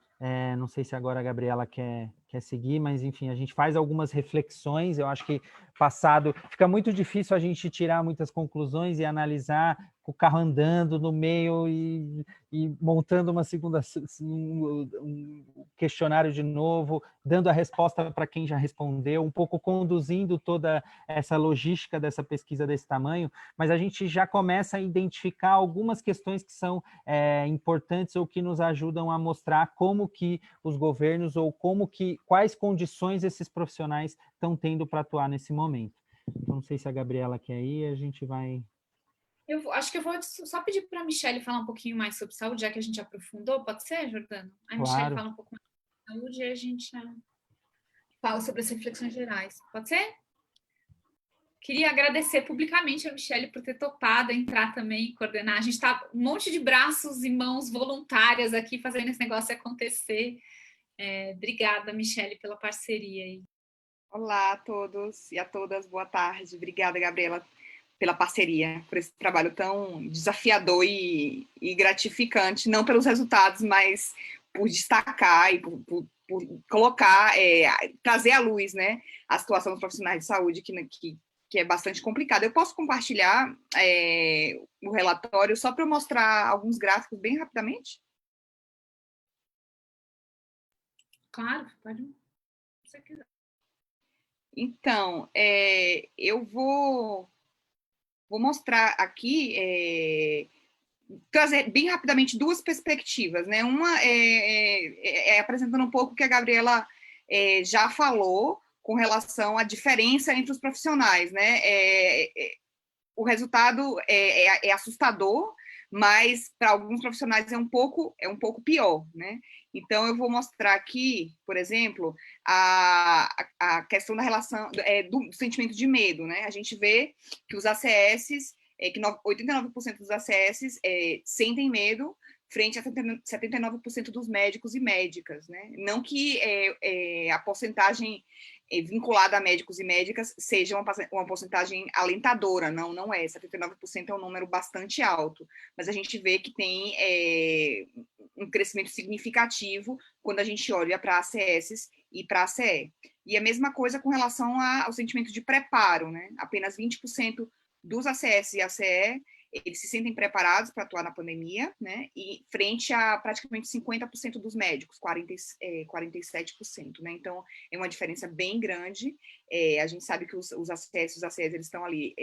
não sei se agora a Gabriela quer seguir, mas, enfim, a gente faz algumas reflexões. Eu acho que fica muito difícil a gente tirar muitas conclusões e analisar com o carro andando no meio e montando um questionário de novo, dando a resposta para quem já respondeu, um pouco conduzindo toda essa logística dessa pesquisa desse tamanho, mas a gente já começa a identificar algumas questões que são importantes ou que nos ajudam a mostrar como que os governos ou quais condições esses profissionais estão tendo para atuar nesse momento. Então, não sei se a Gabriela quer ir, a gente vai... Eu acho que eu vou só pedir para a Michelle falar um pouquinho mais sobre saúde, já que a gente aprofundou. Pode ser, Jordano? A Michelle fala um pouco mais sobre saúde e a gente fala sobre as reflexões gerais. Pode ser? Queria agradecer publicamente a Michelle por ter topado entrar também e coordenar. A gente está um monte de braços e mãos voluntárias aqui fazendo esse negócio acontecer. Obrigada, Michelle, pela parceria aí. Olá a todos e a todas, boa tarde. Obrigada, Gabriela, pela parceria, por esse trabalho tão desafiador e gratificante, não pelos resultados, mas por destacar e por colocar, trazer à luz, né, a situação dos profissionais de saúde, que é bastante complicada. Eu posso compartilhar o relatório só para eu mostrar alguns gráficos bem rapidamente? Claro, pode, se você quiser. Então, eu vou mostrar aqui, trazer bem rapidamente duas perspectivas, né? Uma apresentando um pouco o que a Gabriela já falou com relação à diferença entre os profissionais, né? O resultado é assustador, mas para alguns profissionais é um pouco pior, né? Então, eu vou mostrar aqui, por exemplo, a questão da relação do sentimento de medo, né? A gente vê que os ACS, que 89% dos ACS sentem medo frente a 79% dos médicos e médicas, né? Não que a porcentagem vinculada a médicos e médicas seja uma porcentagem alentadora, não é, 79% é um número bastante alto, mas a gente vê que tem um crescimento significativo quando a gente olha para ACS e para ACE. E a mesma coisa com relação ao sentimento de preparo, né? Apenas 20% dos ACS e ACE eles se sentem preparados para atuar na pandemia, né? E frente a praticamente 50% dos médicos, 47%, né? Então, é uma diferença bem grande. A gente sabe que os ACS eles estão ali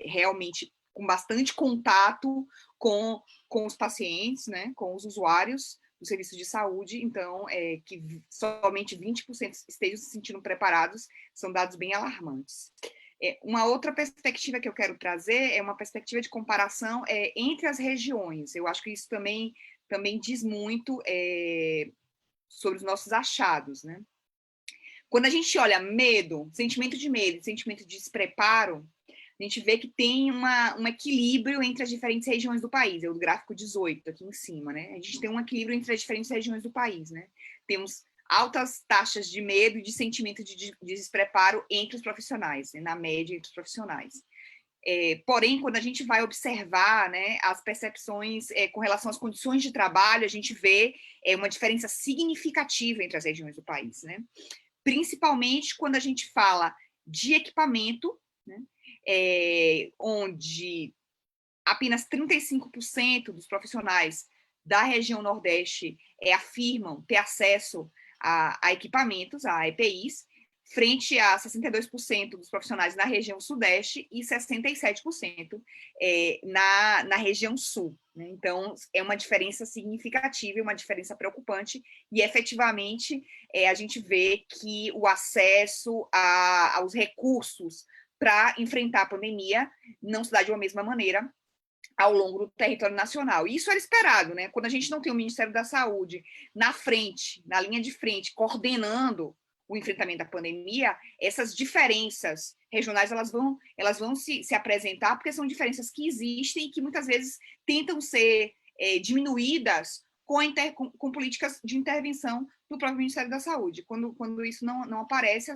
realmente com bastante contato com os pacientes, né? Com os usuários do serviço de saúde, então, que somente 20% estejam se sentindo preparados, são dados bem alarmantes. Uma outra perspectiva que eu quero trazer é uma perspectiva de comparação entre as regiões. Eu acho que isso também diz muito sobre os nossos achados, né? Quando a gente olha sentimento de medo, sentimento de despreparo, a gente vê que tem um equilíbrio entre as diferentes regiões do país. É o gráfico 18 aqui em cima, né? A gente tem um equilíbrio entre as diferentes regiões do país, né? Temos altas taxas de medo e de sentimento de despreparo entre os profissionais, né, na média entre os profissionais. Porém, quando a gente vai observar, né, as percepções com relação às condições de trabalho, a gente vê uma diferença significativa entre as regiões do país, né? Principalmente quando a gente fala de equipamento, né, onde apenas 35% dos profissionais da região Nordeste afirmam ter acesso a equipamentos, a EPIs, frente a 62% dos profissionais na região Sudeste e 67% na região Sul, né? Então, é uma diferença significativa, uma diferença preocupante, e efetivamente a gente vê que o acesso aos recursos para enfrentar a pandemia não se dá de uma mesma maneira ao longo do território nacional. E isso era esperado, né? Quando a gente não tem o Ministério da Saúde na frente, na linha de frente, coordenando o enfrentamento da pandemia, essas diferenças regionais elas vão se apresentar, porque são diferenças que existem e que muitas vezes tentam ser diminuídas com políticas de intervenção do próprio Ministério da Saúde. Quando isso não aparece,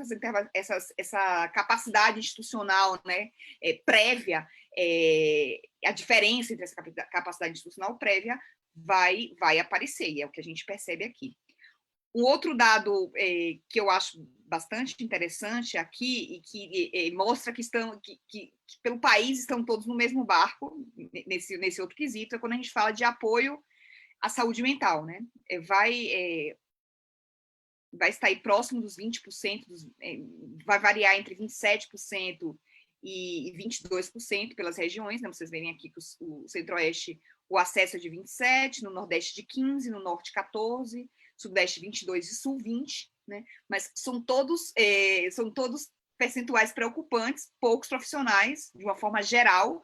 essa capacidade institucional, né, prévia, a diferença entre essa capacidade institucional prévia vai aparecer, e é o que a gente percebe aqui. Um outro dado que eu acho bastante interessante aqui e que mostra que pelo país estão todos no mesmo barco, nesse outro quesito, é quando a gente fala de apoio à saúde mental, né? Vai estar aí próximo dos 20%, vai variar entre 27% e 22% pelas regiões, né? Vocês verem aqui que o Centro-Oeste, o acesso é de 27%, no Nordeste de 15%, no Norte 14%, Sudeste 22% e Sul 20%, né? Mas são todos percentuais preocupantes, poucos profissionais, de uma forma geral,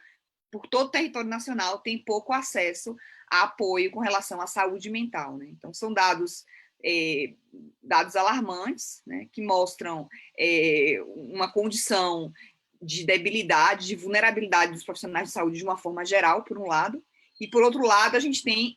por todo o território nacional, tem pouco acesso a apoio com relação à saúde mental, né? Então, são dados alarmantes, né, que mostram uma condição de debilidade, de vulnerabilidade dos profissionais de saúde de uma forma geral, por um lado, e, por outro lado, a gente tem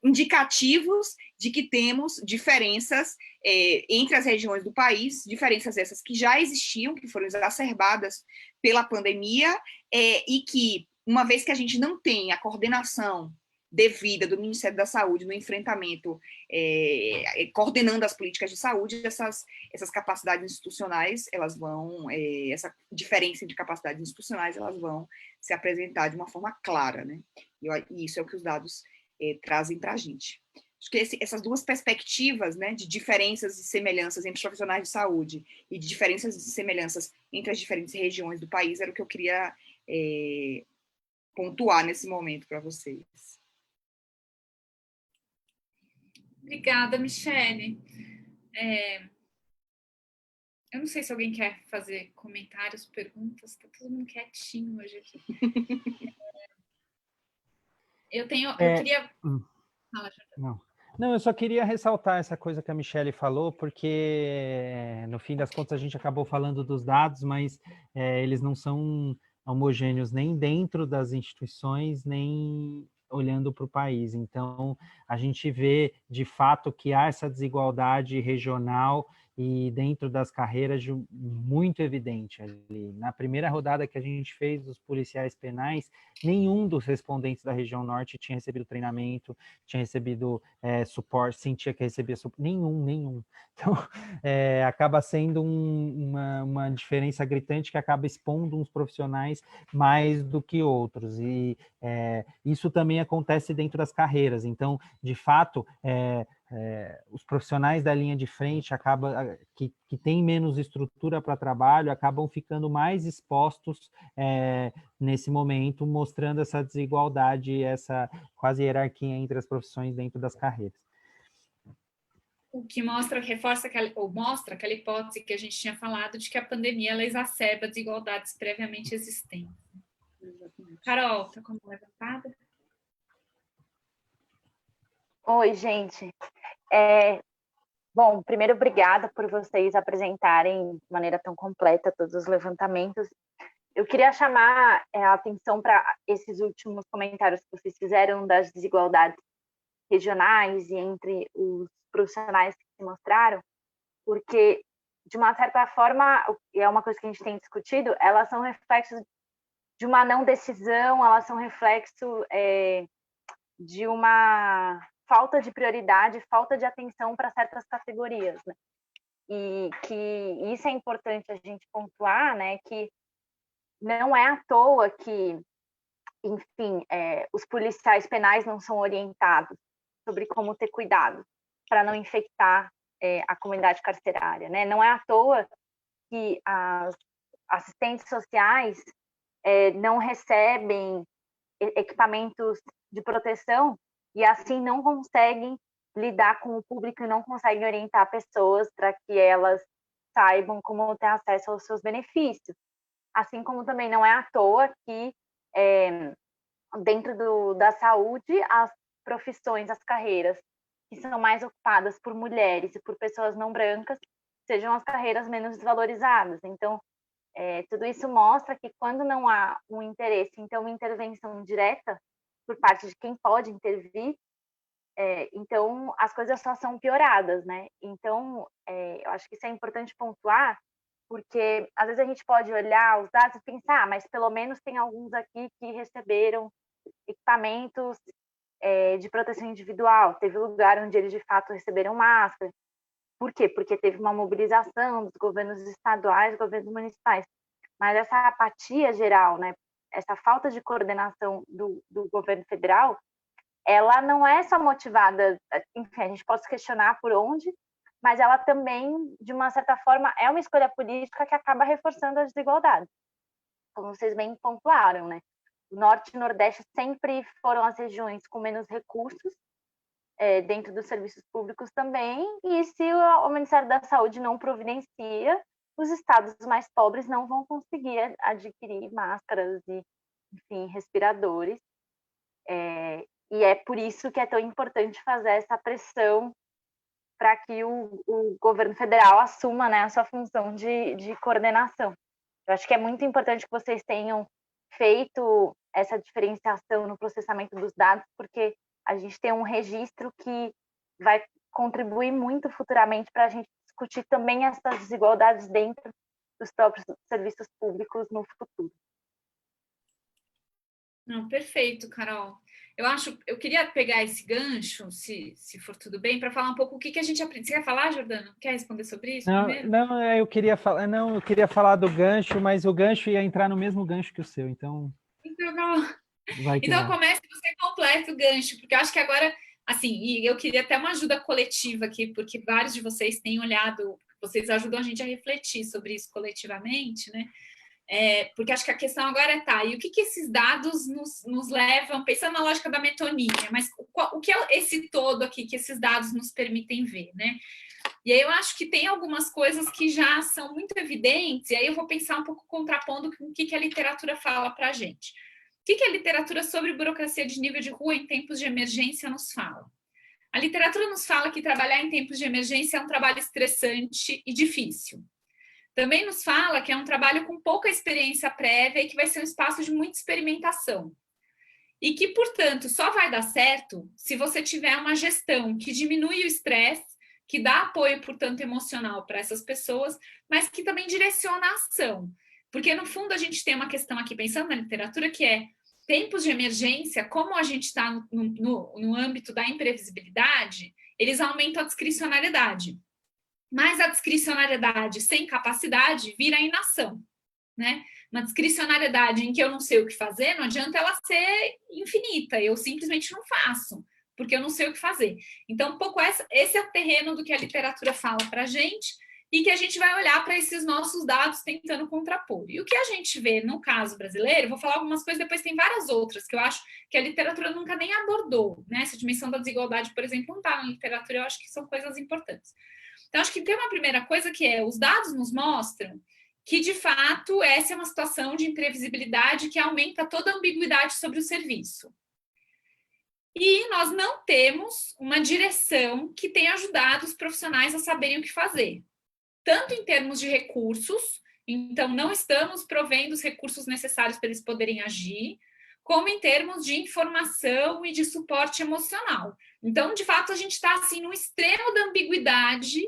indicativos de que temos diferenças entre as regiões do país, diferenças essas que já existiam, que foram exacerbadas pela pandemia, e que, uma vez que a gente não tem a coordenação devida do Ministério da Saúde no enfrentamento, coordenando as políticas de saúde, essas capacidades institucionais, essa diferença de capacidades institucionais, elas vão se apresentar de uma forma clara, né? E isso é o que os dados trazem para a gente. Acho que essas duas perspectivas, né, de diferenças e semelhanças entre os profissionais de saúde e de diferenças e semelhanças entre as diferentes regiões do país era o que eu queria pontuar nesse momento para vocês. Obrigada, Michele. Eu não sei se alguém quer fazer comentários, perguntas, está todo mundo quietinho hoje aqui. Eu queria... Não, eu só queria ressaltar essa coisa que a Michele falou, porque no fim das contas a gente acabou falando dos dados, mas eles não são homogêneos nem dentro das instituições, nem olhando para o país. Então, a gente vê, de fato, que há essa desigualdade regional e dentro das carreiras muito evidente ali. Na primeira rodada que a gente fez dos policiais penais, nenhum dos respondentes da região norte tinha recebido treinamento, tinha recebido suporte, sentia que recebia suporte, nenhum. Então, acaba sendo uma diferença gritante que acaba expondo uns profissionais mais do que outros, e isso também acontece dentro das carreiras. Então, de fato, os profissionais da linha de frente que têm menos estrutura para trabalho acabam ficando mais expostos nesse momento, mostrando essa desigualdade, essa quase hierarquia entre as profissões dentro das carreiras. O que mostra aquela hipótese que a gente tinha falado de que a pandemia ela exacerba desigualdades previamente existentes. Exatamente. Carol, está com a mão levantada? Oi, gente. Bom, primeiro, obrigada por vocês apresentarem de maneira tão completa todos os levantamentos. Eu queria chamar a atenção para esses últimos comentários que vocês fizeram das desigualdades regionais e entre os profissionais que se mostraram, porque, de uma certa forma, e é uma coisa que a gente tem discutido, elas são reflexos de uma não decisão, elas são reflexo de uma falta de prioridade, falta de atenção para certas categorias, né? E que isso é importante a gente pontuar, né? Que não é à toa que, enfim, os policiais penais não são orientados sobre como ter cuidado para não infectar a comunidade carcerária, né? Não é à toa que as assistentes sociais não recebem equipamentos de proteção e assim não conseguem lidar com o público e não conseguem orientar pessoas para que elas saibam como ter acesso aos seus benefícios. Assim como também não é à toa que dentro da saúde, as profissões, as carreiras que são mais ocupadas por mulheres e por pessoas não brancas sejam as carreiras menos desvalorizadas. Então, tudo isso mostra que quando não há um interesse em ter uma intervenção direta por parte de quem pode intervir, então as coisas só são pioradas, né? Então, eu acho que isso é importante pontuar, porque às vezes a gente pode olhar os dados e pensar, mas pelo menos tem alguns aqui que receberam equipamentos de proteção individual, teve lugar onde eles de fato receberam máscara. Por quê? Porque teve uma mobilização dos governos estaduais, governos municipais. Mas essa apatia geral, né, essa falta de coordenação do governo federal, ela não é só motivada, enfim, a gente pode se questionar por onde, mas ela também, de uma certa forma, é uma escolha política que acaba reforçando as desigualdades, como vocês bem pontuaram, né? O Norte e o Nordeste sempre foram as regiões com menos recursos, dentro dos serviços públicos também, e se o Ministério da Saúde não providencia, os estados mais pobres não vão conseguir adquirir máscaras e, enfim, respiradores. E é por isso que é tão importante fazer essa pressão para que o governo federal assuma, né, a sua função de coordenação. Eu acho que é muito importante que vocês tenham feito essa diferenciação no processamento dos dados, porque a gente tem um registro que vai contribuir muito futuramente para a gente discutir também essas desigualdades dentro dos próprios serviços públicos no futuro. Não, perfeito, Carol. Eu queria pegar esse gancho, se for tudo bem, para falar um pouco o que a gente aprende. Você quer falar, Jordana? Quer responder sobre isso primeiro? Eu queria falar do gancho, mas o gancho ia entrar no mesmo gancho que o seu, então... Então comece você completa o gancho, porque eu acho que agora, assim, e eu queria até uma ajuda coletiva aqui, porque vários de vocês têm olhado, vocês ajudam a gente a refletir sobre isso coletivamente, né? Porque acho que a questão agora e o que esses dados nos levam, pensando na lógica da metonímia, mas o que é esse todo aqui que esses dados nos permitem ver, né? E aí eu acho que tem algumas coisas que já são muito evidentes, e aí eu vou pensar um pouco contrapondo com o que a literatura fala para a gente. O que a literatura sobre burocracia de nível de rua em tempos de emergência nos fala? A literatura nos fala que trabalhar em tempos de emergência é um trabalho estressante e difícil. Também nos fala que é um trabalho com pouca experiência prévia e que vai ser um espaço de muita experimentação. E que, portanto, só vai dar certo se você tiver uma gestão que diminui o estresse, que dá apoio, portanto, emocional para essas pessoas, mas que também direciona a ação. Porque, no fundo, a gente tem uma questão aqui, pensando na literatura, que é tempos de emergência, como a gente está no âmbito da imprevisibilidade, eles aumentam a discricionariedade. Mas a discricionariedade sem capacidade vira inação, né? Uma discricionariedade em que eu não sei o que fazer, não adianta ela ser infinita, eu simplesmente não faço, porque eu não sei o que fazer. Então, um pouco esse é o terreno do que a literatura fala para a gente e que a gente vai olhar para esses nossos dados tentando contrapor. E o que a gente vê no caso brasileiro, vou falar algumas coisas, depois tem várias outras que eu acho que a literatura nunca nem abordou, né? Essa dimensão da desigualdade, por exemplo, não está na literatura, eu acho que são coisas importantes. Então, acho que tem uma primeira coisa que os dados nos mostram que, de fato, essa é uma situação de imprevisibilidade que aumenta toda a ambiguidade sobre o serviço. E nós não temos uma direção que tenha ajudado os profissionais a saberem o que fazer. Tanto em termos de recursos, então não estamos provendo os recursos necessários para eles poderem agir, como em termos de informação e de suporte emocional. Então, de fato, a gente está assim, no extremo da ambiguidade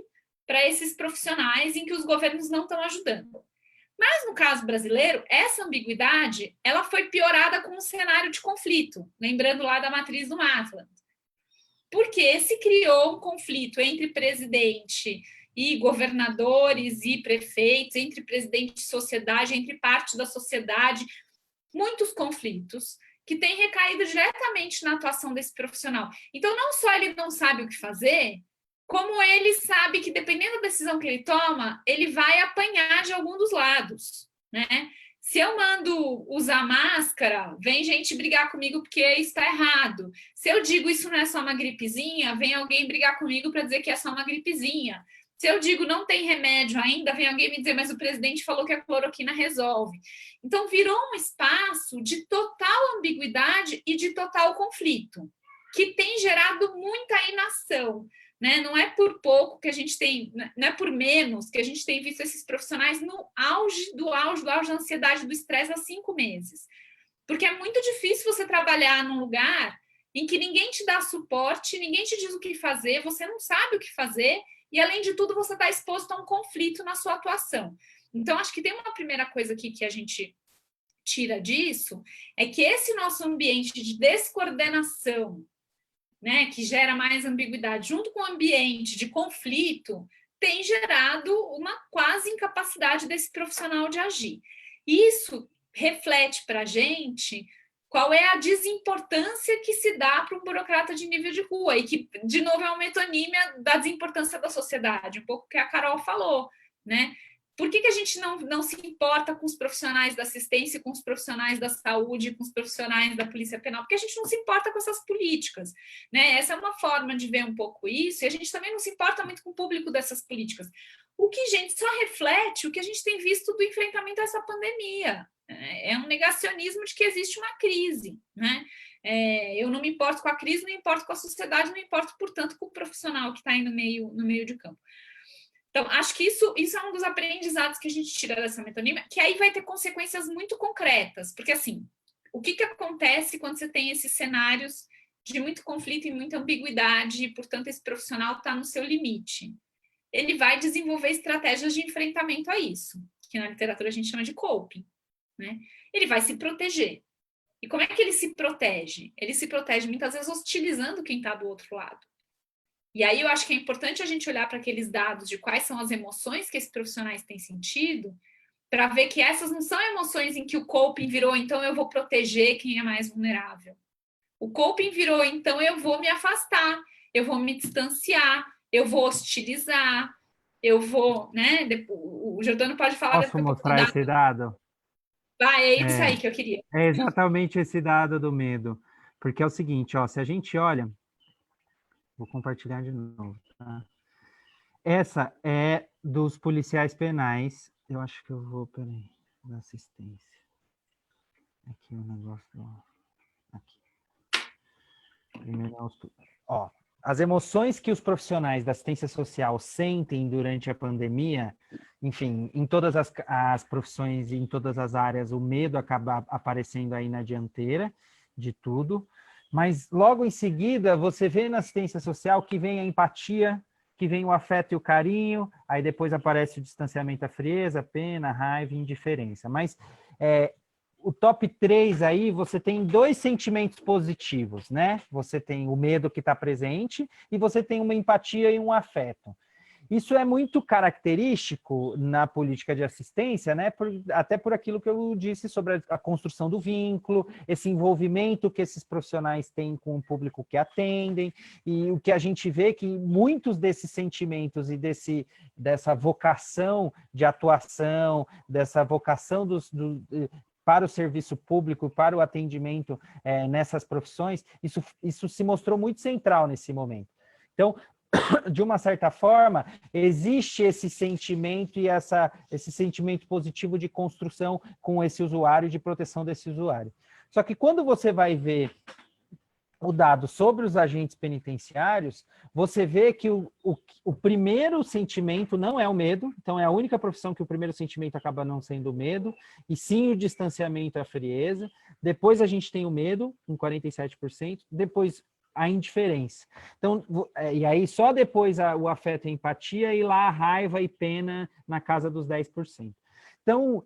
para esses profissionais em que os governos não estão ajudando. Mas, no caso brasileiro, essa ambiguidade ela foi piorada com um cenário de conflito, lembrando lá da matriz do Matlab. Porque se criou um conflito entre presidente e governadores e prefeitos, entre presidente e sociedade, entre parte da sociedade, muitos conflitos que têm recaído diretamente na atuação desse profissional. Então, não só ele não sabe o que fazer, como ele sabe que, dependendo da decisão que ele toma, ele vai apanhar de algum dos lados, né? Se eu mando usar máscara, vem gente brigar comigo porque isso está errado. Se eu digo isso não é só uma gripezinha, vem alguém brigar comigo para dizer que é só uma gripezinha. Se eu digo não tem remédio ainda, vem alguém me dizer, mas o presidente falou que a cloroquina resolve. Então, virou um espaço de total ambiguidade e de total conflito, que tem gerado muita inação. né? Não é por pouco que a gente tem, não é por menos que a gente tem visto esses profissionais no auge da ansiedade, do estresse há 5 meses. Porque é muito difícil você trabalhar num lugar em que ninguém te dá suporte, ninguém te diz o que fazer, você não sabe o que fazer, e além de tudo, você está exposto a um conflito na sua atuação. Então, acho que tem uma primeira coisa aqui que a gente tira disso, é que esse nosso ambiente de descoordenação, né, que gera mais ambiguidade, junto com o ambiente de conflito, tem gerado uma quase incapacidade desse profissional de agir. Isso reflete para a gente qual é a desimportância que se dá para um burocrata de nível de rua, e que, de novo, é uma metonímia da desimportância da sociedade, um pouco que a Carol falou, né? Por que a gente não se importa com os profissionais da assistência, com os profissionais da saúde, com os profissionais da polícia penal? Porque a gente não se importa com essas políticas, né? Essa é uma forma de ver um pouco isso, e a gente também não se importa muito com o público dessas políticas. O que, gente, só reflete o que a gente tem visto do enfrentamento a essa pandemia. É um negacionismo de que existe uma crise, né? Eu não me importo com a crise, não me importo com a sociedade, não me importo, portanto, com o profissional que está aí no meio de campo. Então, acho que isso é um dos aprendizados que a gente tira dessa metonímia, que aí vai ter consequências muito concretas, porque, assim, o que acontece quando você tem esses cenários de muito conflito e muita ambiguidade, e, portanto, esse profissional está no seu limite? Ele vai desenvolver estratégias de enfrentamento a isso, que na literatura a gente chama de coping, né? Ele vai se proteger. E como é que ele se protege? Ele se protege muitas vezes hostilizando quem está do outro lado. E aí eu acho que é importante a gente olhar para aqueles dados de quais são as emoções que esses profissionais têm sentido, para ver que essas não são emoções em que o coping virou, então eu vou proteger quem é mais vulnerável. O coping virou, então eu vou me afastar, eu vou me distanciar, eu vou hostilizar, eu vou, né? O Jordano pode falar. Posso mostrar esse dado? É isso aí que eu queria. É exatamente esse dado do medo. Porque é o seguinte, ó, se a gente olha... Vou compartilhar de novo, tá? Essa é dos policiais penais. Eu acho que eu vou, peraí, da assistência. Aqui o negócio, aqui. Primeiro, ó, as emoções que os profissionais da assistência social sentem durante a pandemia, enfim, em todas as profissões e em todas as áreas, o medo acaba aparecendo aí na dianteira de tudo. Mas logo em seguida, você vê na assistência social que vem a empatia, que vem o afeto e o carinho, aí depois aparece o distanciamento, a frieza, a pena, a raiva e indiferença. Mas o top 3 aí, você tem 2 sentimentos positivos, né? Você tem o medo que está presente e você tem uma empatia e um afeto. Isso é muito característico na política de assistência, né? Até por aquilo que eu disse sobre a construção do vínculo, esse envolvimento que esses profissionais têm com o público que atendem, e o que a gente vê que muitos desses sentimentos e dessa vocação de atuação, dessa vocação para o serviço público, para o atendimento nessas profissões, isso se mostrou muito central nesse momento. Então, de uma certa forma, existe esse sentimento e esse sentimento positivo de construção com esse usuário, de proteção desse usuário. Só que quando você vai ver o dado sobre os agentes penitenciários, você vê que o primeiro sentimento não é o medo, então é a única profissão que o primeiro sentimento acaba não sendo o medo, e sim o distanciamento e a frieza. Depois a gente tem o medo, com 47%, depois a indiferença. Então, e aí só depois o afeto e a empatia, e lá a raiva e pena na casa dos 10%. Então,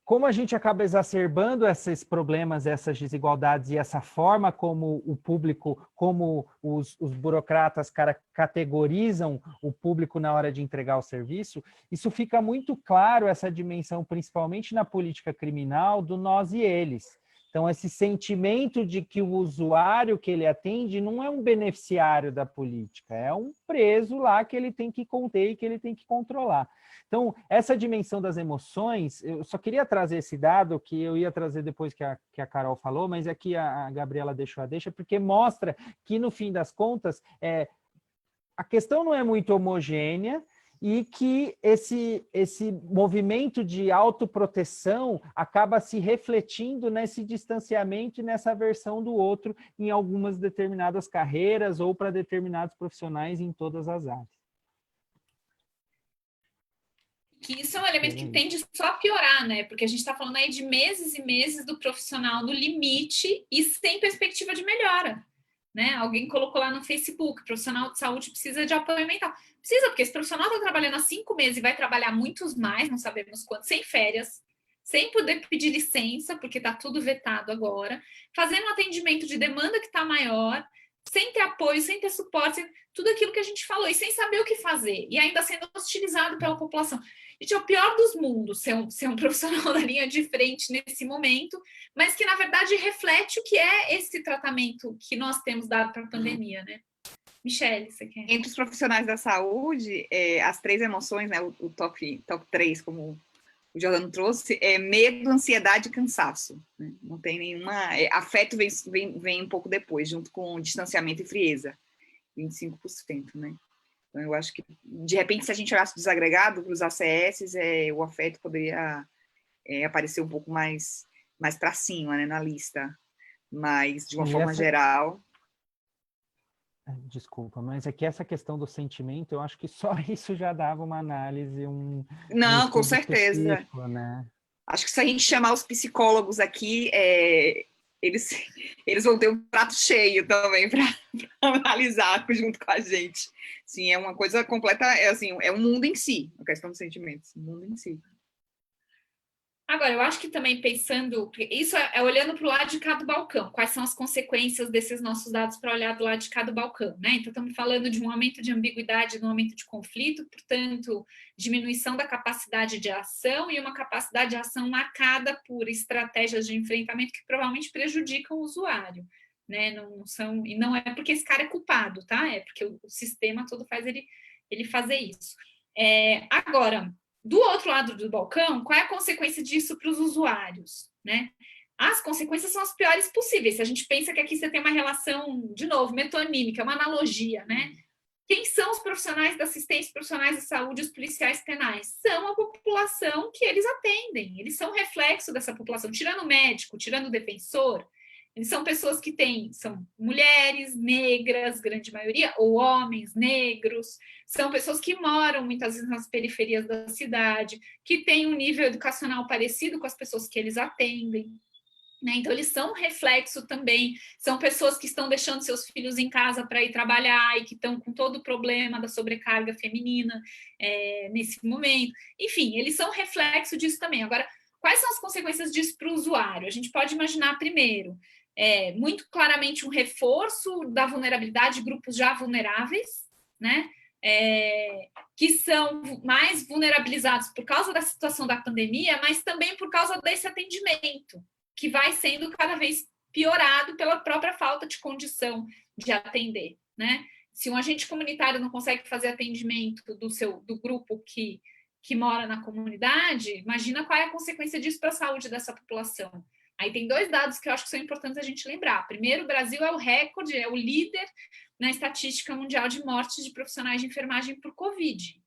como a gente acaba exacerbando esses problemas, essas desigualdades e essa forma como o público, como os burocratas categorizam o público na hora de entregar o serviço, isso fica muito claro, essa dimensão, principalmente na política criminal, do nós e eles. Então, esse sentimento de que o usuário que ele atende não é um beneficiário da política, é um preso lá que ele tem que conter e que ele tem que controlar. Então, essa dimensão das emoções, eu só queria trazer esse dado, que eu ia trazer depois que a Carol falou, mas aqui a Gabriela deixou a deixa, porque mostra que, no fim das contas, a questão não é muito homogênea, e que esse movimento de autoproteção acaba se refletindo nesse distanciamento e nessa aversão do outro em algumas determinadas carreiras ou para determinados profissionais em todas as áreas. Que isso é um elemento que tende só a piorar, né? Porque a gente está falando aí de meses e meses do profissional no limite e sem perspectiva de melhora, né? Alguém colocou lá no Facebook, profissional de saúde precisa de apoio mental. Precisa, porque esse profissional está trabalhando há 5 meses e vai trabalhar muitos mais, não sabemos quanto, sem férias, sem poder pedir licença, porque está tudo vetado agora, fazendo um atendimento de demanda que está maior, sem ter apoio, sem ter suporte, tudo aquilo que a gente falou, e sem saber o que fazer, e ainda sendo hostilizado pela população. Gente, é o pior dos mundos ser um profissional da linha de frente nesse momento, mas que, na verdade, reflete o que é esse tratamento que nós temos dado para a pandemia, né? Michele, você quer? Entre os profissionais da saúde, as 3 emoções, né, o top 3, como o Jordano trouxe, é medo, ansiedade e cansaço. Né? Não tem nenhuma... afeto vem um pouco depois, junto com distanciamento e frieza, 25%, né? Então, eu acho que, de repente, se a gente olhasse desagregado para os ACS, o afeto poderia aparecer um pouco mais para cima, né, na lista. Mas, de uma forma geral... Desculpa, mas é que essa questão do sentimento, eu acho que só isso já dava uma análise, Não, com certeza. Né? Acho que se a gente chamar os psicólogos aqui, eles vão ter um prato cheio também para analisar junto com a gente. Sim, é uma coisa completa, é um mundo em si, a questão dos sentimentos, um mundo em si. Agora, eu acho que também pensando, isso é olhando para o lado de cada balcão, quais são as consequências desses nossos dados para olhar do lado de cada balcão, né? Então, estamos falando de um aumento de ambiguidade, de um aumento de conflito, portanto, diminuição da capacidade de ação e uma capacidade de ação marcada por estratégias de enfrentamento que provavelmente prejudicam o usuário, né? E não é porque esse cara é culpado, tá? É porque o sistema todo faz ele fazer isso. Agora, do outro lado do balcão, qual é a consequência disso para os usuários, né? As consequências são as piores possíveis. Se a gente pensa que aqui você tem uma relação, de novo, metonímica, uma analogia, né? Quem são os profissionais da assistência, os profissionais de saúde, os policiais penais? São a população que eles atendem. Eles são reflexo dessa população. Tirando o médico, tirando o defensor, eles são pessoas que são mulheres negras, grande maioria, ou homens negros, são pessoas que moram muitas vezes nas periferias da cidade, que têm um nível educacional parecido com as pessoas que eles atendem, né? Então, eles são reflexo também, são pessoas que estão deixando seus filhos em casa para ir trabalhar e que estão com todo o problema da sobrecarga feminina nesse momento. Enfim, eles são reflexo disso também. Agora, quais são as consequências disso para o usuário? A gente pode imaginar, primeiro, muito claramente um reforço da vulnerabilidade de grupos já vulneráveis, né? Que são mais vulnerabilizados por causa da situação da pandemia, mas também por causa desse atendimento, que vai sendo cada vez piorado pela própria falta de condição de atender, né? Se um agente comunitário não consegue fazer atendimento do grupo que mora na comunidade, imagina qual é a consequência disso para a saúde dessa população. Aí tem 2 dados que eu acho que são importantes a gente lembrar. Primeiro, o Brasil é o recorde, é o líder na estatística mundial de mortes de profissionais de enfermagem por Covid.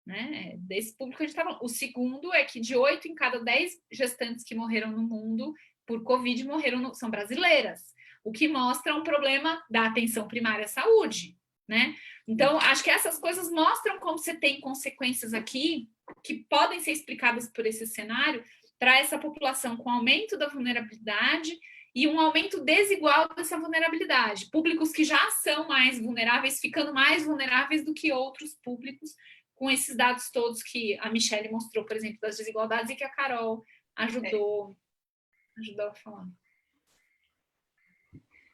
Né? Desse público que a gente está falando. O segundo é que de 8 em cada 10 gestantes que morreram no mundo por Covid são brasileiras, o que mostra um problema da atenção primária à saúde. Né? Então, acho que essas coisas mostram como você tem consequências aqui que podem ser explicadas por esse cenário para essa população com aumento da vulnerabilidade e um aumento desigual dessa vulnerabilidade. Públicos que já são mais vulneráveis, ficando mais vulneráveis do que outros públicos, com esses dados todos que a Michele mostrou, por exemplo, das desigualdades e que a Carol ajudou a falar.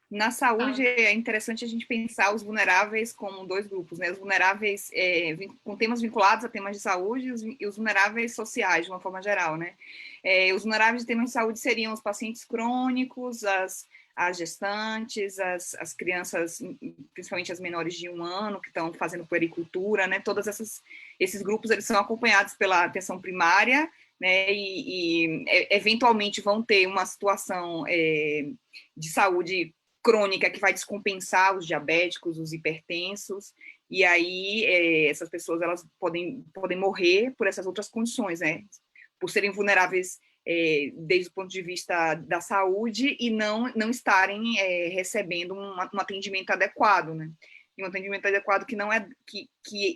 Na saúde, é interessante a gente pensar os vulneráveis como 2 grupos, né? Os vulneráveis com temas vinculados a temas de saúde e os vulneráveis sociais, de uma forma geral, né? Os vulneráveis de temas de saúde seriam os pacientes crônicos, as gestantes, as crianças, principalmente as menores de 1 ano, que estão fazendo puericultura, né? Todos esses grupos, eles são acompanhados pela atenção primária, né? E eventualmente vão ter uma situação de saúde crônica que vai descompensar os diabéticos, os hipertensos, E aí essas pessoas elas podem morrer por essas outras condições, né? Por serem vulneráveis desde o ponto de vista da saúde e não estarem recebendo um atendimento adequado, né? E um atendimento adequado que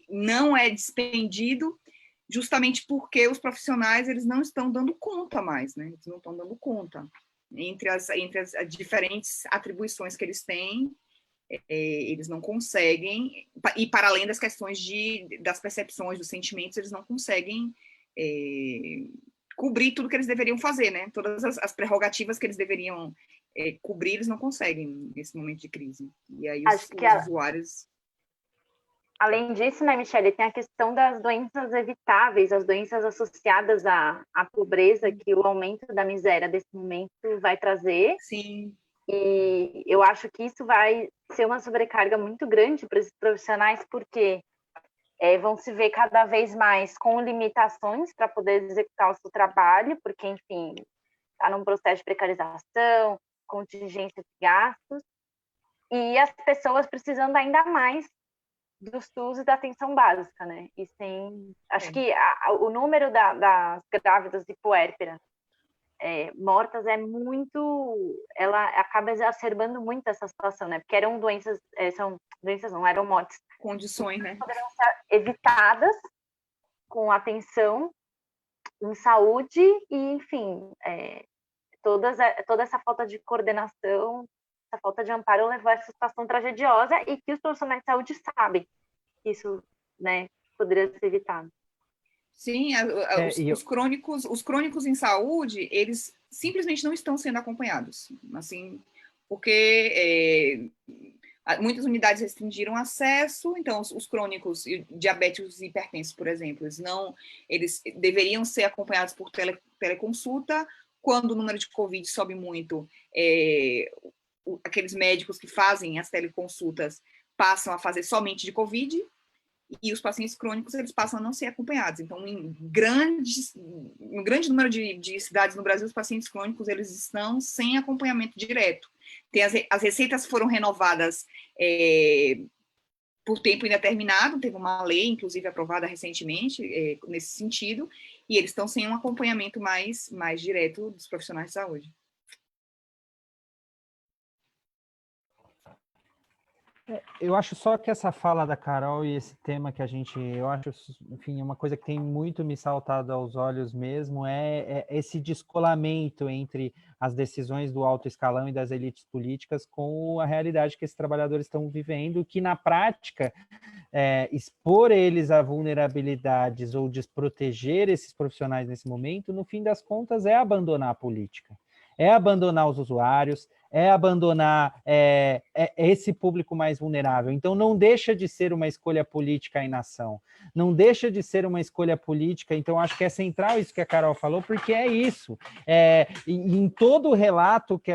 não é dispendido justamente porque os profissionais eles não estão dando conta mais, né? Eles não estão dando conta entre as diferentes atribuições que eles têm, eles não conseguem, e para além das questões das percepções, dos sentimentos, eles não conseguem cobrir tudo que eles deveriam fazer, né? Todas as prerrogativas que eles deveriam cobrir, eles não conseguem nesse momento de crise. E aí os usuários... Além disso, né, Michele, tem a questão das doenças evitáveis, as doenças associadas à pobreza, que o aumento da miséria desse momento vai trazer. Sim. E eu acho que isso vai ser uma sobrecarga muito grande para esses profissionais, porque vão se ver cada vez mais com limitações para poder executar o seu trabalho, porque, enfim, está num processo de precarização, contingência de gastos, e as pessoas precisando ainda mais do SUS e da atenção básica, né? E acho que o número das grávidas de puérpera mortas ela acaba exacerbando muito essa situação, né? Porque eram eram mortes. Condições, né? Poderiam ser evitadas com atenção em saúde e, enfim, toda essa falta de coordenação, essa falta de amparo levou a essa situação tragediosa e que os profissionais de saúde sabem que isso, né, poderia ser evitado. Sim, os crônicos em saúde, eles simplesmente não estão sendo acompanhados, assim, porque muitas unidades restringiram acesso, então os crônicos, diabéticos e hipertensos, por exemplo, eles deveriam ser acompanhados por teleconsulta. Quando o número de Covid sobe muito, aqueles médicos que fazem as teleconsultas passam a fazer somente de Covid, e os pacientes crônicos eles passam a não ser acompanhados. Então, em um grande número de cidades no Brasil, os pacientes crônicos eles estão sem acompanhamento direto. As receitas foram renovadas por tempo indeterminado, teve uma lei, inclusive, aprovada recentemente nesse sentido, e eles estão sem um acompanhamento mais direto dos profissionais de saúde. Eu acho só que essa fala da Carol e esse tema que eu acho, enfim, uma coisa que tem muito me saltado aos olhos mesmo é esse descolamento entre as decisões do alto escalão e das elites políticas com a realidade que esses trabalhadores estão vivendo, que na prática expor eles a vulnerabilidades ou desproteger esses profissionais nesse momento, no fim das contas, é abandonar a política, é abandonar os usuários, é abandonar esse público mais vulnerável. Então, não deixa de ser uma escolha política a inação, não deixa de ser uma escolha política. Então, acho que é central isso que a Carol falou, porque é isso. Em todo o relato que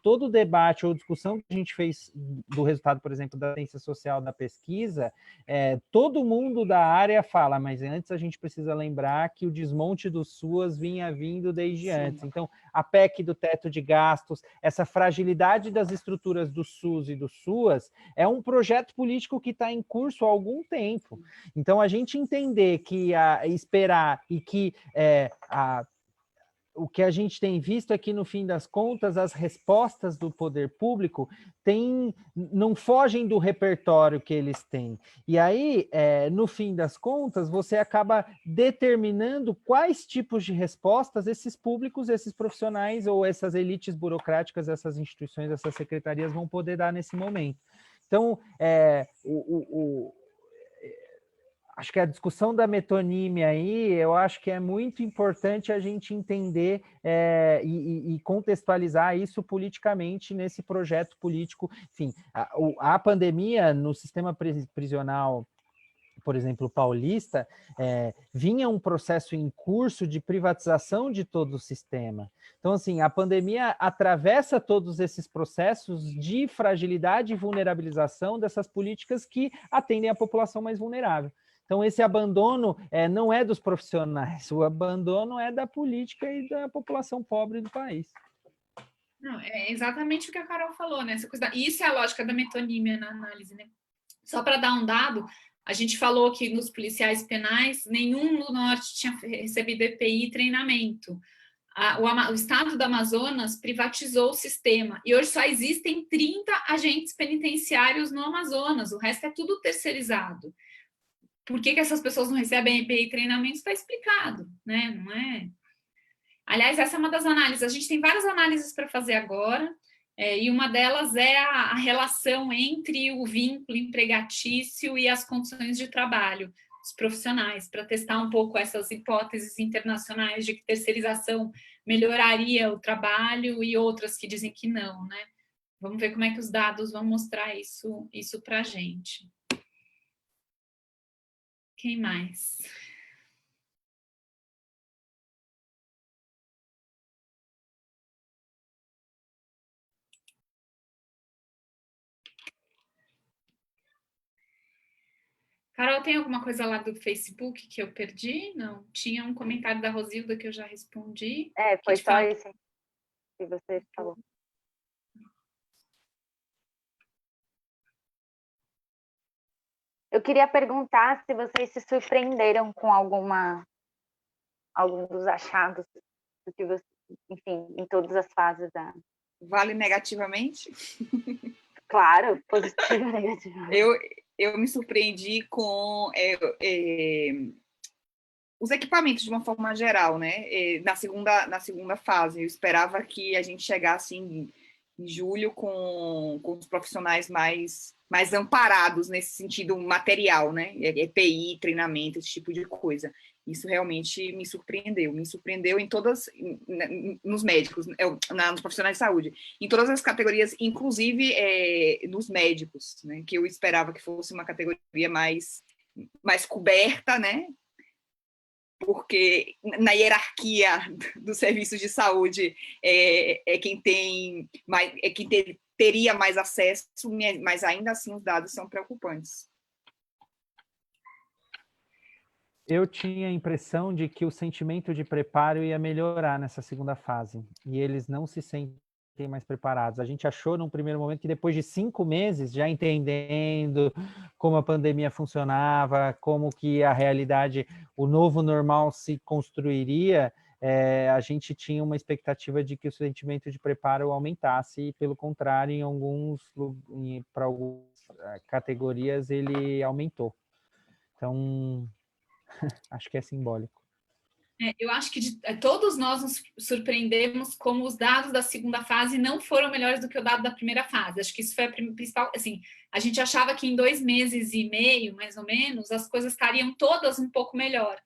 todo debate ou discussão que a gente fez do resultado, por exemplo, da ciência social da pesquisa, todo mundo da área fala, mas antes a gente precisa lembrar que o desmonte do SUAS vinha vindo desde antes. Então, a PEC do teto de gastos, essa fragilidade das estruturas do SUS e do SUAS é um projeto político que está em curso há algum tempo. Então, a gente entender que esperar e que o que a gente tem visto é que, no fim das contas, as respostas do poder público não fogem do repertório que eles têm. E aí, no fim das contas, você acaba determinando quais tipos de respostas esses públicos, esses profissionais ou essas elites burocráticas, essas instituições, essas secretarias vão poder dar nesse momento. Então, acho que a discussão da metonímia aí, eu acho que é muito importante a gente entender e contextualizar isso politicamente nesse projeto político. Enfim, a pandemia no sistema prisional, por exemplo, paulista, vinha um processo em curso de privatização de todo o sistema. Então, assim, a pandemia atravessa todos esses processos de fragilidade e vulnerabilização dessas políticas que atendem a população mais vulnerável. Então, esse abandono não é dos profissionais, o abandono é da política e da população pobre do país. Não, é exatamente o que a Carol falou, né? Essa coisa isso é a lógica da metonímia na análise, né? Só para dar um dado, a gente falou que nos policiais penais, nenhum no Norte tinha recebido EPI treinamento. O estado do Amazonas privatizou o sistema e hoje só existem 30 agentes penitenciários no Amazonas, o resto é tudo terceirizado. Por que essas pessoas não recebem EPI treinamento? Está explicado, né? Não é? Aliás, essa é uma das análises. A gente tem várias análises para fazer agora, e uma delas é a relação entre o vínculo empregatício e as condições de trabalho dos profissionais, para testar um pouco essas hipóteses internacionais de que terceirização melhoraria o trabalho e outras que dizem que não, né? Vamos ver como é que os dados vão mostrar isso para a gente. Quem mais? Carol, tem alguma coisa lá do Facebook que eu perdi? Não. Tinha um comentário da Rosilda que eu já respondi. Foi só esse que você falou. Eu queria perguntar se vocês se surpreenderam com algum dos achados do que você, enfim, em todas as fases da... Vale negativamente? Claro, positivo e negativo. Eu me surpreendi com os equipamentos de uma forma geral, né? Na segunda fase, eu esperava que a gente chegasse em julho com os profissionais mais amparados nesse sentido material, né? EPI, treinamento, esse tipo de coisa. Isso realmente me surpreendeu em todas, nos médicos, nos profissionais de saúde, em todas as categorias, inclusive nos médicos, né? Que eu esperava que fosse uma categoria mais coberta, né? Porque na hierarquia dos serviços de saúde quem teria mais acesso, mas ainda assim os dados são preocupantes. Eu tinha a impressão de que o sentimento de preparo ia melhorar nessa segunda fase, e eles não se sentem mais preparados. A gente achou num primeiro momento que depois de 5 meses, já entendendo como a pandemia funcionava, como que a realidade, o novo normal se construiria, a gente tinha uma expectativa de que o sentimento de preparo aumentasse, e pelo contrário, para algumas categorias ele aumentou. Então, acho que é simbólico. Eu acho que todos nós nos surpreendemos como os dados da segunda fase não foram melhores do que o dado da primeira fase. Acho que isso foi a principal. Assim, a gente achava que em 2 meses e meio, mais ou menos, as coisas estariam todas um pouco melhor.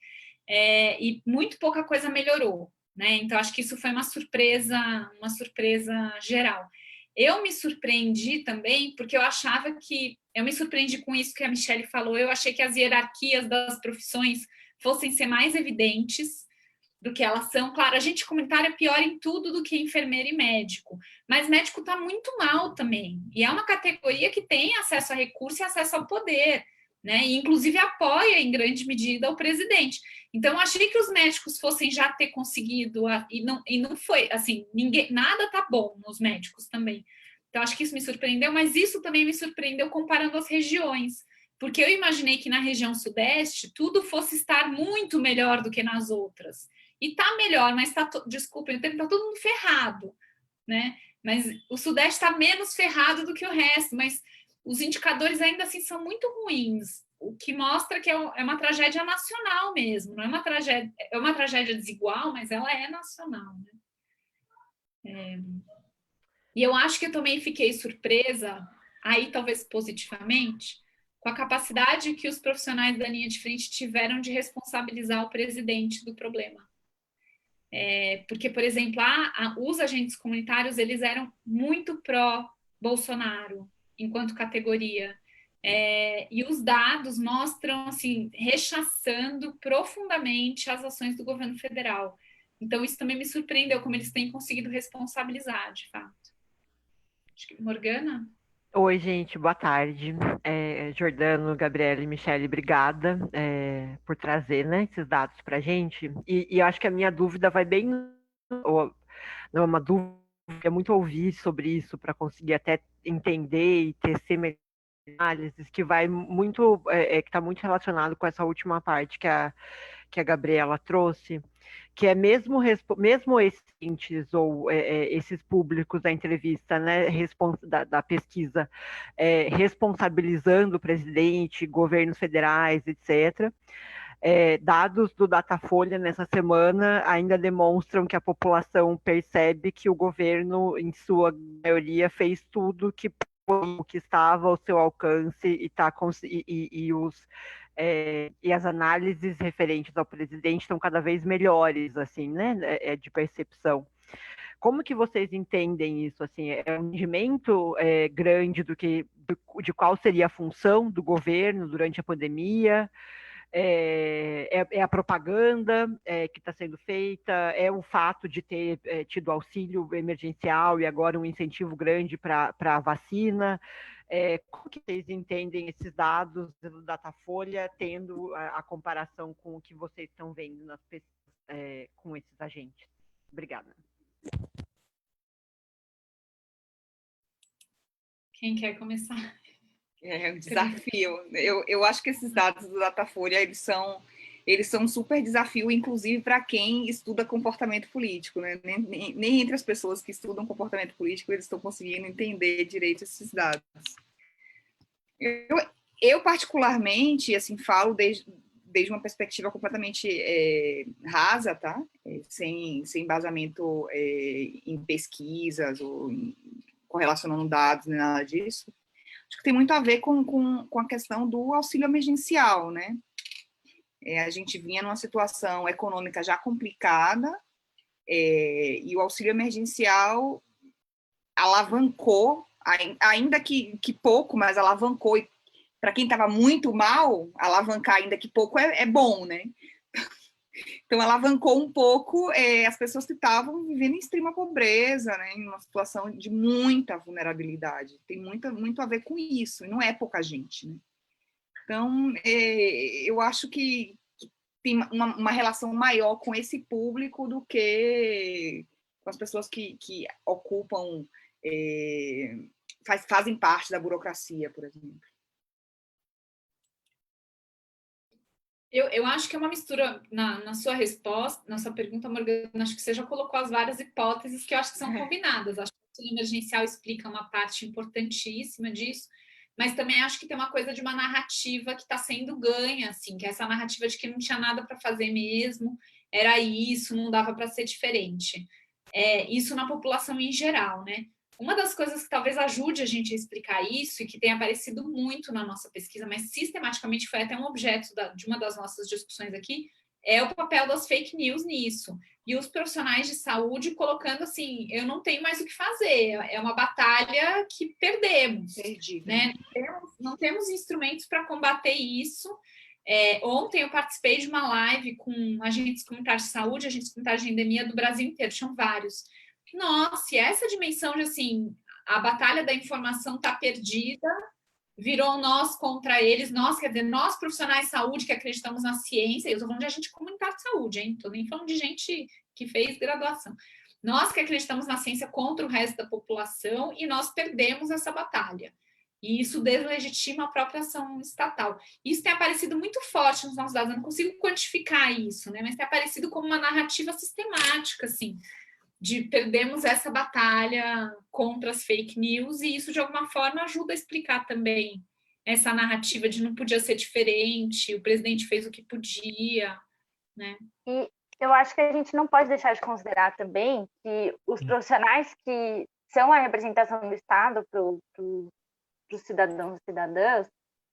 E muito pouca coisa melhorou, né? Então, acho que isso foi uma surpresa geral. Eu me surpreendi também, porque eu achava que... Eu me surpreendi com isso que a Michelle falou. Eu achei que as hierarquias das profissões fossem ser mais evidentes do que elas são. Claro, a gente comunitária é pior em tudo do que enfermeiro e médico, mas médico está muito mal também, e é uma categoria que tem acesso a recurso e acesso ao poder, né? E inclusive apoia em grande medida o presidente. Então, eu achei que os médicos fossem já ter conseguido, e não foi, assim, nada tá bom nos médicos também. Então, acho que isso me surpreendeu, mas isso também me surpreendeu comparando as regiões, porque eu imaginei que na região sudeste tudo fosse estar muito melhor do que nas outras. E tá melhor, mas desculpa, tá todo mundo ferrado, né? Mas o sudeste está menos ferrado do que o resto, mas os indicadores ainda assim são muito ruins, o que mostra que é uma tragédia nacional mesmo, não é uma tragédia desigual, mas ela é nacional, né? E eu acho que eu também fiquei surpresa, aí talvez positivamente, com a capacidade que os profissionais da linha de frente tiveram de responsabilizar o presidente do problema. Porque, por exemplo, os agentes comunitários, eles eram muito pró-Bolsonaro, enquanto categoria. E os dados mostram, assim, rechaçando profundamente as ações do governo federal. Então, isso também me surpreendeu, como eles têm conseguido responsabilizar, de fato. Acho que Morgana? Oi, gente, boa tarde. Jordano, Gabriele, Michele, obrigada por trazer, né, esses dados para a gente. E eu acho que a minha dúvida vai bem... Não é uma dúvida, é muito ouvir sobre isso para conseguir até entender e tecer melhor análises que vai muito, que está muito relacionado com essa última parte que a Gabriela trouxe, que é mesmo esses entes ou esses públicos da entrevista, né, da pesquisa, responsabilizando o presidente, governos federais, etc. Dados do Datafolha nessa semana ainda demonstram que a população percebe que o governo, em sua maioria, fez tudo que estava ao seu alcance e as análises referentes ao presidente estão cada vez melhores, assim, né, de percepção. Como que vocês entendem isso? Assim, é um entendimento grande de qual seria a função do governo durante a pandemia? É a propaganda que está sendo feita, é o fato de ter tido auxílio emergencial e agora um incentivo grande para a vacina. Como que vocês entendem esses dados do Datafolha, tendo a comparação com o que vocês estão vendo nas pesquisas com esses agentes? Obrigada. Quem quer começar? É um desafio. Eu acho que esses dados do Datafolha, eles são um super desafio, inclusive para quem estuda comportamento político, né? Nem entre as pessoas que estudam comportamento político eles estão conseguindo entender direito esses dados. Eu particularmente, assim, falo desde uma perspectiva completamente rasa, tá? Sem embasamento em pesquisas ou correlacionando dados, nem nada disso. Acho que tem muito a ver com a questão do auxílio emergencial, né? A gente vinha numa situação econômica já complicada e o auxílio emergencial alavancou, ainda que pouco, mas alavancou. E para quem estava muito mal, alavancar ainda que pouco é bom, né? Então, alavancou um pouco as pessoas que estavam vivendo em extrema pobreza, né, em uma situação de muita vulnerabilidade. Tem muito a ver com isso, e não é pouca gente. Né? Então, eu acho que tem uma relação maior com esse público do que com as pessoas que ocupam, fazem parte da burocracia, por exemplo. Eu acho que é uma mistura na sua resposta, na sua pergunta, Morgana, acho que você já colocou as várias hipóteses que eu acho que são combinadas. Acho que o auxílio emergencial explica uma parte importantíssima disso, mas também acho que tem uma coisa de uma narrativa que está sendo ganha, assim, que é essa narrativa de que não tinha nada para fazer mesmo, era isso, não dava para ser diferente. Isso na população em geral, né? Uma das coisas que talvez ajude a gente a explicar isso e que tem aparecido muito na nossa pesquisa, mas sistematicamente foi até um objeto de uma das nossas discussões aqui, é o papel das fake news nisso. E os profissionais de saúde colocando assim, eu não tenho mais o que fazer, é uma batalha que perdemos. Perdido. Né? Não temos instrumentos para combater isso. Ontem eu participei de uma live com agentes comunitários de saúde, agentes comunitários de endemia do Brasil inteiro, tinham vários. Nossa, e essa dimensão de assim, a batalha da informação está perdida, virou nós contra eles, nós, quer dizer, nós profissionais de saúde que acreditamos na ciência, eu estou falando de agente comunitário de saúde, hein? Estou nem falando de gente que fez graduação. Nós que acreditamos na ciência contra o resto da população e nós perdemos essa batalha. E isso deslegitima a própria ação estatal. Isso tem aparecido muito forte nos nossos dados, eu não consigo quantificar isso, né? Mas tem aparecido como uma narrativa sistemática, assim, de perdemos essa batalha contra as fake news, e isso, de alguma forma, ajuda a explicar também essa narrativa de não podia ser diferente, o presidente fez o que podia, né? E eu acho que a gente não pode deixar de considerar também que os profissionais que são a representação do Estado para os cidadãos e cidadãs,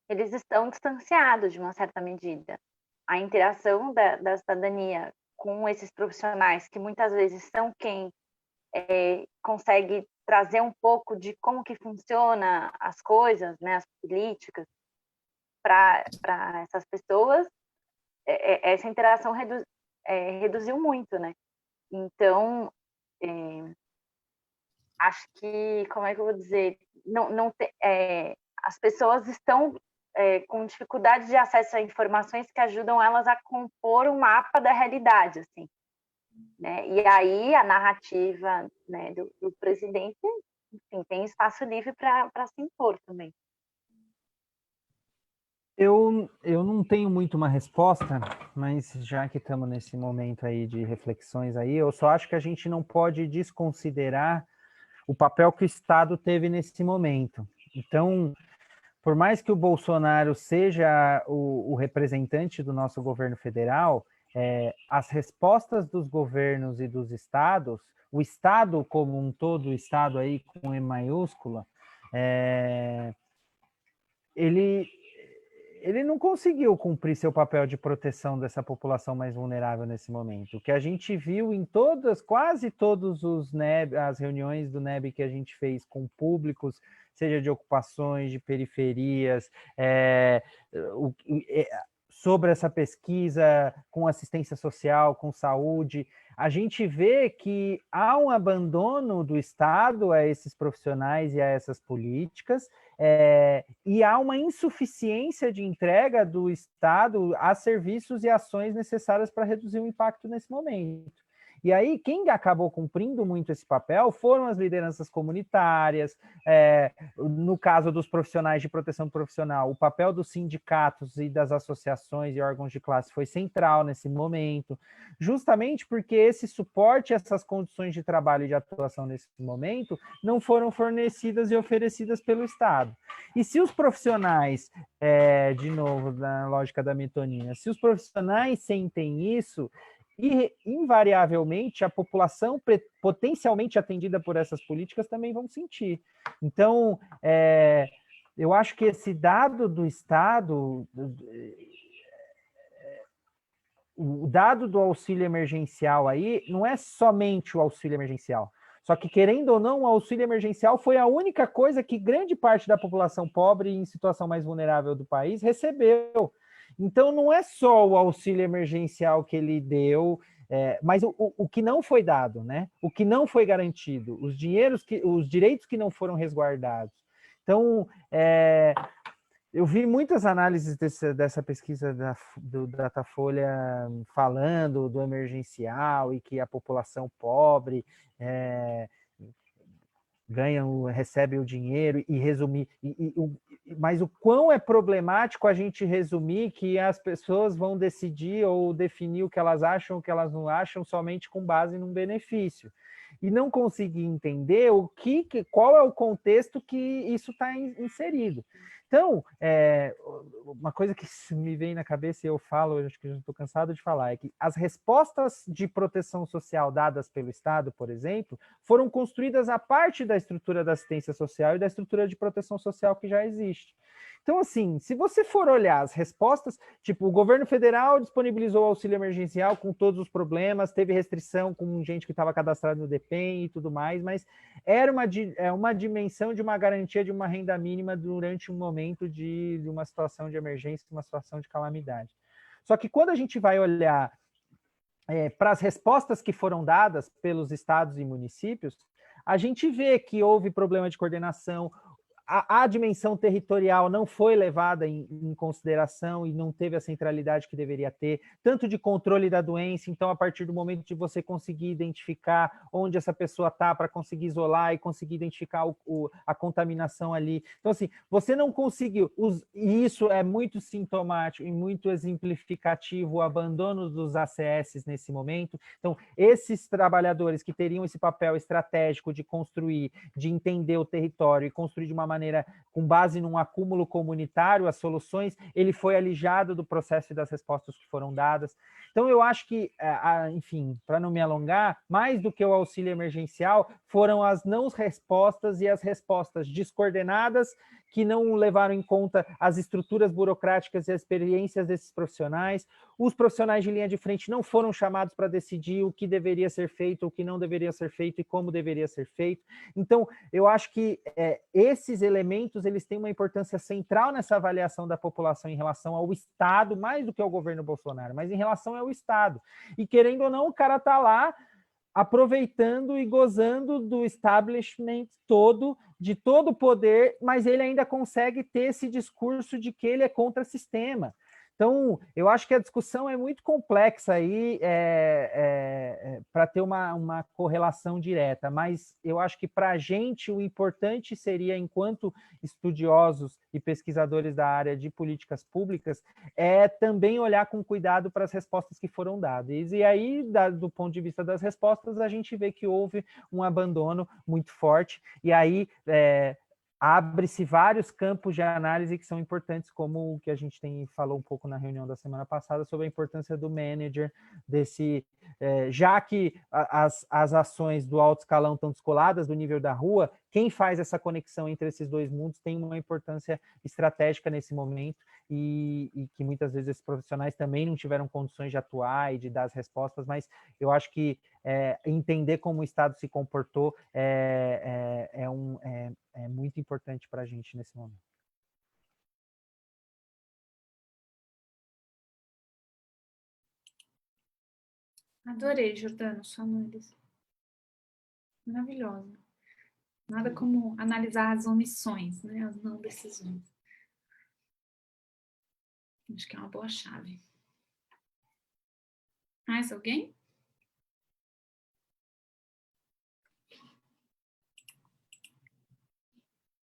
eles estão distanciados de uma certa medida. A interação da cidadania com esses profissionais, que muitas vezes são quem consegue trazer um pouco de como que funciona as coisas, né, as políticas, para essas pessoas, essa interação reduziu muito, né? Então, acho que, como é que eu vou dizer, as pessoas estão com dificuldade de acesso a informações que ajudam elas a compor um mapa da realidade, assim, né? E aí a narrativa, né, do presidente, enfim, tem espaço livre para se impor também. Eu não tenho muito uma resposta, mas já que estamos nesse momento aí de reflexões aí, eu só acho que a gente não pode desconsiderar o papel que o Estado teve nesse momento. Então, por mais que o Bolsonaro seja o representante do nosso governo federal, as respostas dos governos e dos estados, o Estado como um todo, o Estado aí com E maiúscula, ele não conseguiu cumprir seu papel de proteção dessa população mais vulnerável nesse momento. O que a gente viu em quase todos os as reuniões do NEB que a gente fez com públicos, seja de ocupações, de periferias, sobre essa pesquisa com assistência social, com saúde, a gente vê que há um abandono do Estado a esses profissionais e a essas políticas, e há uma insuficiência de entrega do Estado a serviços e ações necessárias para reduzir o impacto nesse momento. E aí, quem acabou cumprindo muito esse papel foram as lideranças comunitárias, no caso dos profissionais de proteção profissional, o papel dos sindicatos e das associações e órgãos de classe foi central nesse momento, justamente porque esse suporte, essas condições de trabalho e de atuação nesse momento não foram fornecidas e oferecidas pelo Estado. E se os profissionais, de novo, na lógica da metonímia, se os profissionais sentem isso, e, invariavelmente, a população potencialmente atendida por essas políticas também vão sentir. Então, eu acho que esse dado do Estado, o dado do auxílio emergencial aí, não é somente o auxílio emergencial. Só que, querendo ou não, o auxílio emergencial foi a única coisa que grande parte da população pobre e em situação mais vulnerável do país recebeu. Então, não é só o auxílio emergencial que ele deu, mas o que não foi dado, né? O que não foi garantido, os direitos que não foram resguardados. Então, eu vi muitas análises dessa pesquisa do Datafolha falando do emergencial e que a população pobre recebe o dinheiro e resumir, mas o quão é problemático a gente resumir que as pessoas vão decidir ou definir o que elas acham ou o que elas não acham somente com base num benefício. E não conseguir entender qual é o contexto que isso está inserido. Então, uma coisa que me vem na cabeça e eu falo, acho que já estou cansado de falar, é que as respostas de proteção social dadas pelo Estado, por exemplo, foram construídas a parte da estrutura da assistência social e da estrutura de proteção social que já existe. Então, assim, se você for olhar as respostas, tipo, o governo federal disponibilizou o auxílio emergencial com todos os problemas, teve restrição com gente que estava cadastrada no DPEM e tudo mais, mas era uma dimensão de uma garantia de uma renda mínima durante um momento de uma situação de emergência, uma situação de calamidade. Só que quando a gente vai olhar para as respostas que foram dadas pelos estados e municípios, a gente vê que houve problema de coordenação, a dimensão territorial não foi levada em consideração e não teve a centralidade que deveria ter, tanto de controle da doença, então a partir do momento de você conseguir identificar onde essa pessoa está para conseguir isolar e conseguir identificar a contaminação ali. Então, assim, você não conseguiu, e isso é muito sintomático e muito exemplificativo, o abandono dos ACS nesse momento. Então, esses trabalhadores que teriam esse papel estratégico de construir, de entender o território e construir de uma maneira com base num acúmulo comunitário, as soluções, ele foi alijado do processo e das respostas que foram dadas. Então, eu acho que, enfim, para não me alongar, mais do que o auxílio emergencial, foram as não respostas e as respostas descoordenadas que não levaram em conta as estruturas burocráticas e as experiências desses profissionais. Os profissionais de linha de frente não foram chamados para decidir o que deveria ser feito, o que não deveria ser feito e como deveria ser feito. Então, eu acho que esses elementos eles têm uma importância central nessa avaliação da população em relação ao Estado, mais do que ao governo Bolsonaro, mas em relação ao Estado. E, querendo ou não, o cara está lá aproveitando e gozando do establishment todo, de todo o poder, mas ele ainda consegue ter esse discurso de que ele é contra o sistema. Então, eu acho que a discussão é muito complexa aí para ter uma correlação direta, mas eu acho que para a gente o importante seria, enquanto estudiosos e pesquisadores da área de políticas públicas, também olhar com cuidado para as respostas que foram dadas. E aí, do ponto de vista das respostas, a gente vê que houve um abandono muito forte, e aí abre-se vários campos de análise que são importantes, como o que a gente falou um pouco na reunião da semana passada, sobre a importância do manager, já que as ações do alto escalão estão descoladas do nível da rua, quem faz essa conexão entre esses dois mundos tem uma importância estratégica nesse momento, e que muitas vezes esses profissionais também não tiveram condições de atuar e de dar as respostas, mas eu acho que entender como o Estado se comportou é muito importante para a gente nesse momento. Adorei, Jordano, sua análise. Maravilhosa. Nada como analisar as omissões, né? As não decisões. Acho que é uma boa chave. Mais alguém?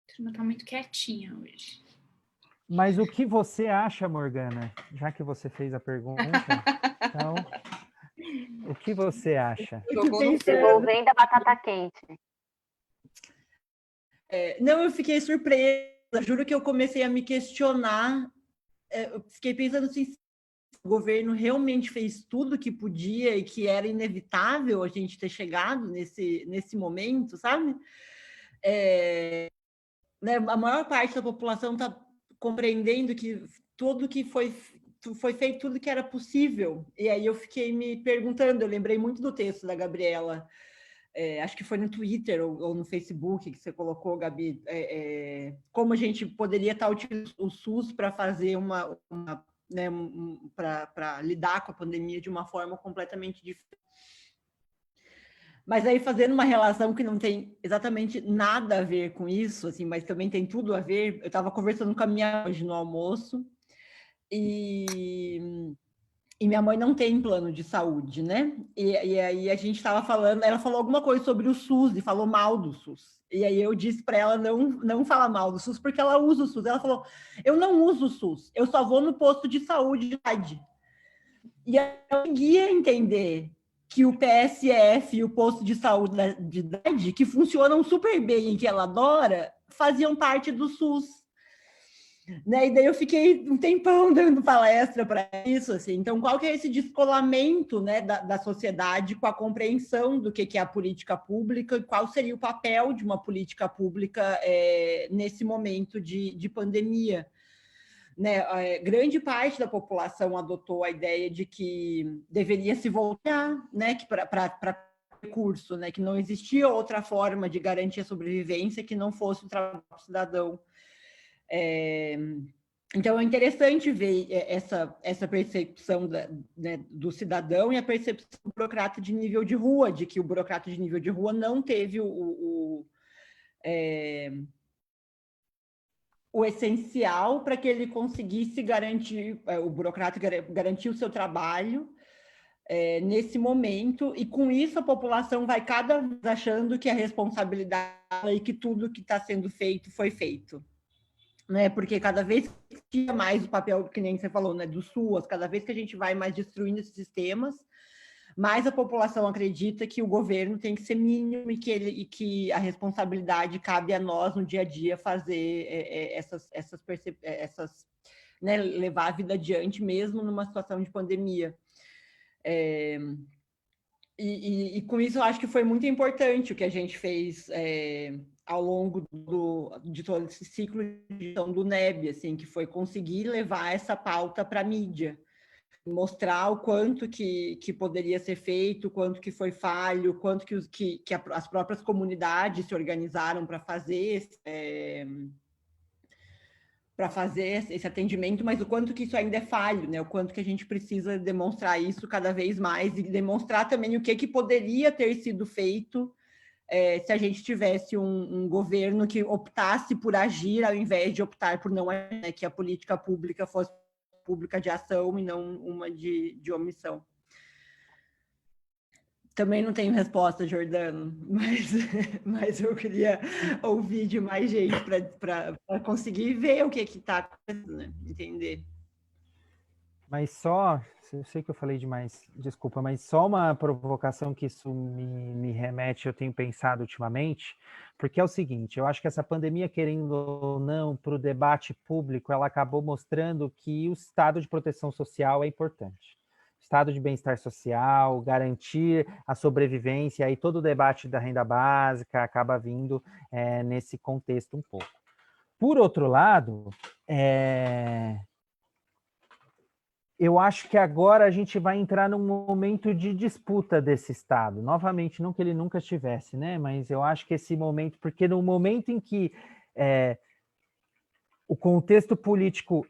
A turma está muito quietinha hoje. Mas o que você acha, Morgana? Já que você fez a pergunta, então, o que você acha? Devolvendo a batata quente. Não, eu fiquei surpresa. Juro que eu comecei a me questionar. Eu fiquei pensando assim, se o governo realmente fez tudo que podia e que era inevitável a gente ter chegado nesse momento, sabe? Né, a maior parte da população está compreendendo que tudo que foi feito, tudo que era possível. E aí eu fiquei me perguntando, eu lembrei muito do texto da Gabriela, acho que foi no Twitter ou no Facebook que você colocou, Gabi, como a gente poderia estar utilizando o SUS para fazer né, para lidar com a pandemia de uma forma completamente diferente. Mas aí, fazendo uma relação que não tem exatamente nada a ver com isso, assim, mas também tem tudo a ver, eu estava conversando com a minha mãe hoje no almoço, e minha mãe não tem plano de saúde, né? E aí a gente estava falando, ela falou alguma coisa sobre o SUS e falou mal do SUS. E aí eu disse para ela não falar mal do SUS, porque ela usa o SUS. Ela falou, eu não uso o SUS, eu só vou no posto de saúde de idade. E eu conseguia entender que o PSF e o posto de saúde de idade, que funcionam super bem e que ela adora, faziam parte do SUS. Né? E daí eu fiquei um tempão dando palestra para isso. Assim. Então, qual que é esse descolamento, né, da sociedade com a compreensão do que é a política pública e qual seria o papel de uma política pública nesse momento de pandemia? Né, grande parte da população adotou a ideia de que deveria se voltar, né, para recurso, né, que não existia outra forma de garantir a sobrevivência que não fosse o trabalho do cidadão. Então, é interessante ver essa percepção né, do cidadão e a percepção do burocrata de nível de rua, de que o burocrata de nível de rua não teve o essencial para que ele conseguisse garantir, o burocrata garantir o seu trabalho nesse momento, e com isso a população vai cada vez achando que a responsabilidade e que tudo que está sendo feito foi feito. Né? Porque cada vez que tinha mais o papel, que nem você falou, né, do SUAS, cada vez que a gente vai mais destruindo esses sistemas, mais a população acredita que o governo tem que ser mínimo e que a responsabilidade cabe a nós no dia a dia fazer né, levar a vida adiante mesmo numa situação de pandemia. E com isso eu acho que foi muito importante o que a gente fez ao longo de todo esse ciclo de gestão do NEB, assim, que foi conseguir levar essa pauta para a mídia, mostrar o quanto que poderia ser feito, o quanto que foi falho, o quanto que as próprias comunidades se organizaram para fazer esse atendimento, mas o quanto que isso ainda é falho, né? O quanto que a gente precisa demonstrar isso cada vez mais e demonstrar também o que poderia ter sido feito se a gente tivesse um governo que optasse por agir ao invés de optar por não agir, né? Que a política pública fosse pública de ação e não uma de omissão. Também não tenho resposta, Jordano, mas eu queria ouvir de mais gente para conseguir ver o que está acontecendo, né? Entender. Mas só, eu sei que eu falei demais, desculpa, mas só uma provocação que isso me remete, eu tenho pensado ultimamente, porque é o seguinte, eu acho que essa pandemia, querendo ou não, para o debate público, ela acabou mostrando que o estado de proteção social é importante. Estado de bem-estar social, garantir a sobrevivência, aí todo o debate da renda básica acaba vindo nesse contexto um pouco. Por outro lado, eu acho que agora a gente vai entrar num momento de disputa desse Estado. Novamente, não que ele nunca estivesse, né? Mas eu acho que esse momento, porque no momento em que o contexto político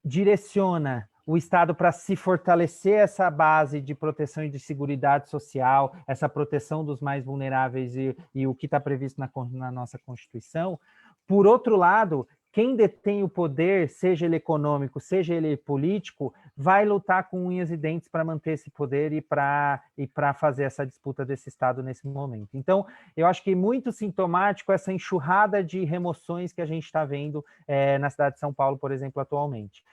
direciona o Estado para se fortalecer essa base de proteção e de seguridade social, essa proteção dos mais vulneráveis e o que está previsto na nossa Constituição. Por outro lado, quem detém o poder, seja ele econômico, seja ele político, vai lutar com unhas e dentes para manter esse poder e para fazer essa disputa desse Estado nesse momento. Então, eu acho que muito sintomático essa enxurrada de remoções que a gente está vendo na cidade de São Paulo, por exemplo, atualmente.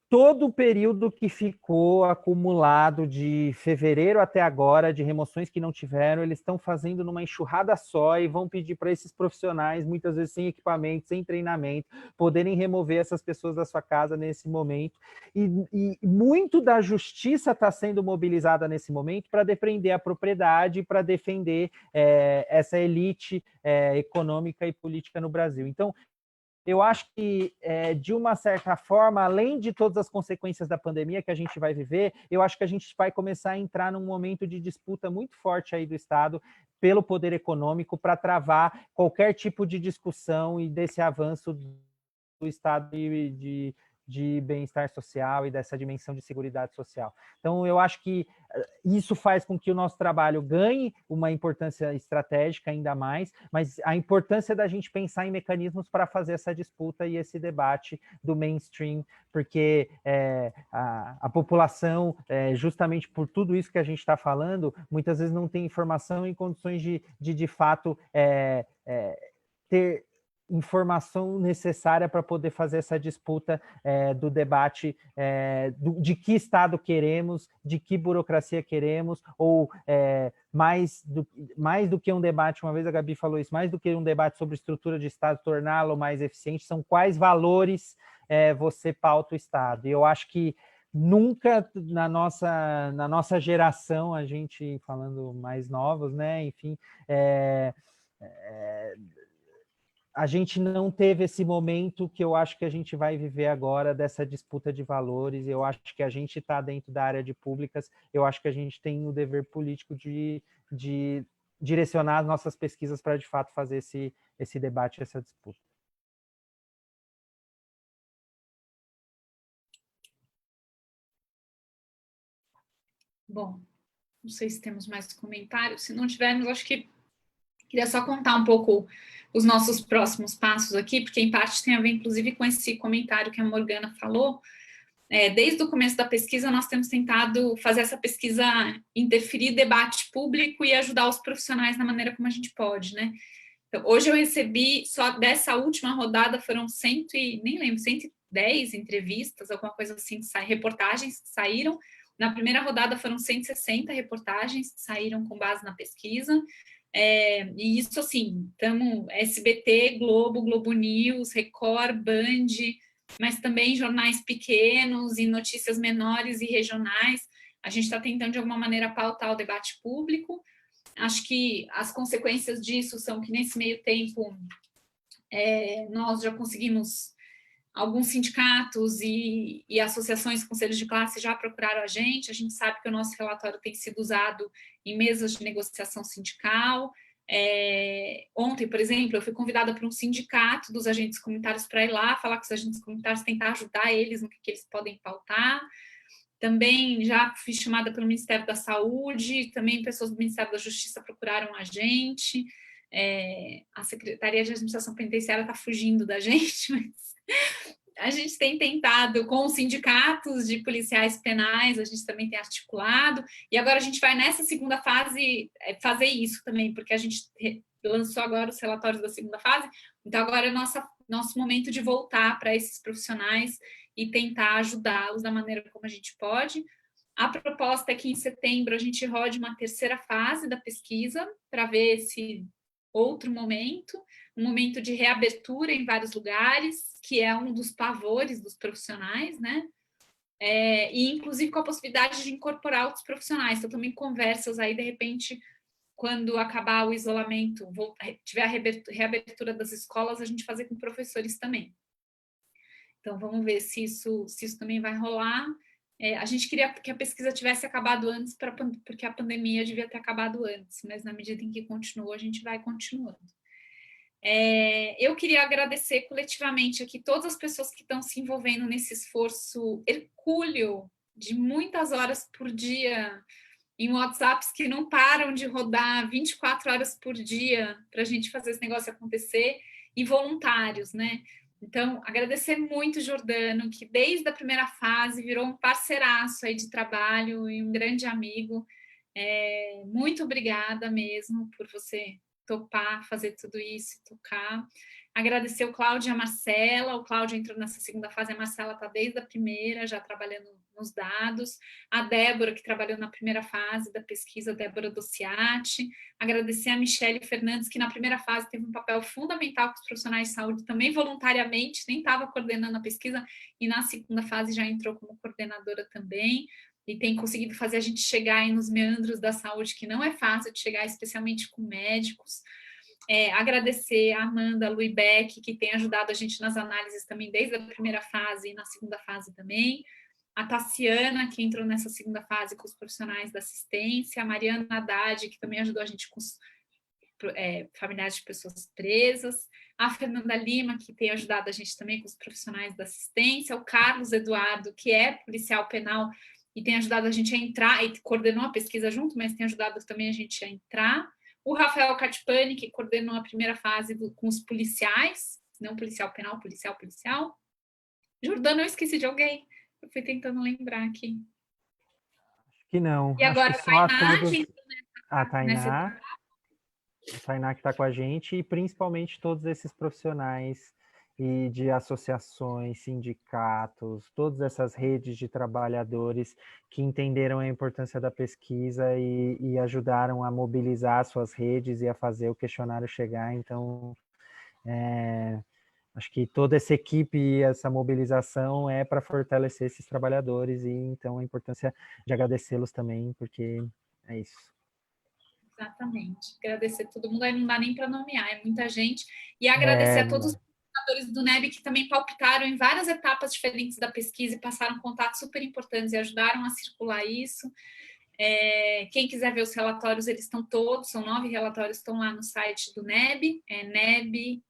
Todo o período que ficou acumulado de fevereiro até agora, de remoções que não tiveram, eles estão fazendo numa enxurrada só e vão pedir para esses profissionais, muitas vezes sem equipamento, sem treinamento, poderem remover essas pessoas da sua casa nesse momento. E muito da justiça está sendo mobilizada nesse momento para defender a propriedade, para defender essa elite econômica e política no Brasil. Então, eu acho que, de uma certa forma, além de todas as consequências da pandemia que a gente vai viver, eu acho que a gente vai começar a entrar num momento de disputa muito forte aí do Estado pelo poder econômico para travar qualquer tipo de discussão e desse avanço do Estado de bem-estar social e dessa dimensão de seguridade social. Então, eu acho que isso faz com que o nosso trabalho ganhe uma importância estratégica ainda mais, mas a importância da gente pensar em mecanismos para fazer essa disputa e esse debate do mainstream, porque a população, justamente por tudo isso que a gente está falando, muitas vezes não tem informação em condições de fato, ter informação necessária para poder fazer essa disputa do debate de que Estado queremos, de que burocracia queremos, ou mais do que um debate, uma vez a Gabi falou isso, mais do que um debate sobre estrutura de Estado, torná-lo mais eficiente, são quais valores você pauta o Estado. E eu acho que nunca na nossa geração, a gente falando mais novos, né, enfim, a gente não teve esse momento que eu acho que a gente vai viver agora dessa disputa de valores. Eu acho que a gente está dentro da área de públicas, eu acho que a gente tem o dever político de direcionar as nossas pesquisas para, de fato, fazer esse debate, essa disputa. Bom, não sei se temos mais comentários. Se não tivermos, acho que queria só contar um pouco os nossos próximos passos aqui, porque em parte tem a ver, inclusive, com esse comentário que a Morgana falou. Desde o começo da pesquisa, nós temos tentado fazer essa pesquisa interferir debate público e ajudar os profissionais na maneira como a gente pode, né? Então, hoje eu recebi, só dessa última rodada, foram 110 entrevistas, alguma coisa assim, reportagens que saíram. Na primeira rodada foram 160 reportagens que saíram com base na pesquisa. E isso, assim, estamos SBT, Globo, Globo News, Record, Band, mas também jornais pequenos e notícias menores e regionais. A gente está tentando, de alguma maneira, pautar o debate público. Acho que as consequências disso são que, nesse meio tempo, nós já conseguimos... Alguns sindicatos e associações, conselhos de classe já procuraram a gente sabe que o nosso relatório tem sido usado em mesas de negociação sindical. Ontem, por exemplo, eu fui convidada por um sindicato dos agentes comunitários para ir lá falar com os agentes comunitários, tentar ajudar eles no que eles podem pautar. Também já fui chamada pelo Ministério da Saúde, também pessoas do Ministério da Justiça procuraram a gente. A Secretaria de Administração Penitenciária está fugindo da gente, mas a gente tem tentado com os sindicatos de policiais penais, a gente também tem articulado, e agora a gente vai nessa segunda fase fazer isso também, porque a gente lançou agora os relatórios da segunda fase, então agora é nosso momento de voltar para esses profissionais e tentar ajudá-los da maneira como a gente pode. A proposta é que em setembro a gente rode uma terceira fase da pesquisa para ver esse outro momento, um momento de reabertura em vários lugares, que é um dos pavores dos profissionais, né? E inclusive com a possibilidade de incorporar outros profissionais. Então, também conversas aí, de repente, quando acabar o isolamento, tiver a reabertura das escolas, a gente fazer com professores também. Então, vamos ver se isso também vai rolar. A gente queria que a pesquisa tivesse acabado antes, porque a pandemia devia ter acabado antes, mas na medida em que continuou, a gente vai continuando. Eu queria agradecer coletivamente aqui todas as pessoas que estão se envolvendo nesse esforço hercúleo de muitas horas por dia, em WhatsApps que não param de rodar 24 horas por dia para a gente fazer esse negócio acontecer, e voluntários, né? Então, agradecer muito, Jordano, que desde a primeira fase virou um parceiraço aí de trabalho e um grande amigo. Muito obrigada mesmo por você topar fazer tudo isso e tocar. Agradecer o Cláudio e a Marcela. O Cláudio entrou nessa segunda fase, a Marcela está desde a primeira, já trabalhando nos dados. A Débora, que trabalhou na primeira fase da pesquisa, Débora Dossiati. Agradecer a Michele Fernandes, que na primeira fase teve um papel fundamental com os profissionais de saúde, também voluntariamente, nem estava coordenando a pesquisa, e na segunda fase já entrou como coordenadora também, e tem conseguido fazer a gente chegar aí nos meandros da saúde, que não é fácil de chegar, especialmente com médicos. Agradecer a Amanda Luibeck, que tem ajudado a gente nas análises também desde a primeira fase e na segunda fase também. A Tassiana, que entrou nessa segunda fase com os profissionais da assistência. A Mariana Haddad, que também ajudou a gente com os familiares de pessoas presas. A Fernanda Lima, que tem ajudado a gente também com os profissionais da assistência. O Carlos Eduardo, que é policial penal e tem ajudado a gente a entrar, e coordenou a pesquisa junto, mas tem ajudado também a gente a entrar. O Rafael Catipani, que coordenou a primeira fase com os policiais, não policial penal, policial. Jordano, eu esqueci de alguém. Eu fui tentando lembrar aqui. Acho que não. E agora acho que só a Tainá, Tainá que está com a gente, e principalmente todos esses profissionais e de associações, sindicatos, todas essas redes de trabalhadores que entenderam a importância da pesquisa e ajudaram a mobilizar suas redes e a fazer o questionário chegar. Então, acho que toda essa equipe e essa mobilização é para fortalecer esses trabalhadores, e então a importância de agradecê-los também, porque é isso. Exatamente. Agradecer a todo mundo, aí não dá nem para nomear, é muita gente. E agradecer a todos os pesquisadores do NEB que também palpitaram em várias etapas diferentes da pesquisa e passaram contatos super importantes e ajudaram a circular isso. Quem quiser ver os relatórios, eles estão todos, são 9 relatórios, estão lá no site do NEB,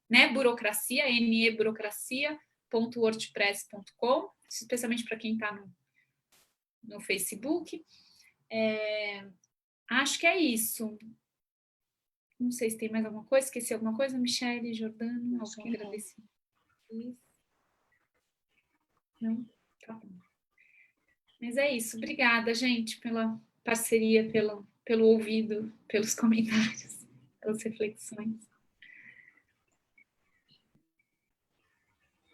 neburocracia, neburocracia.wordpress.com, especialmente para quem está no Facebook. Acho que é isso. Não sei se tem mais alguma coisa, esqueci alguma coisa, Michele, Jordano, algum agradecimento? Não? Tá bom. Mas é isso, obrigada, gente, pela parceria, pelo ouvido, pelos comentários, pelas reflexões.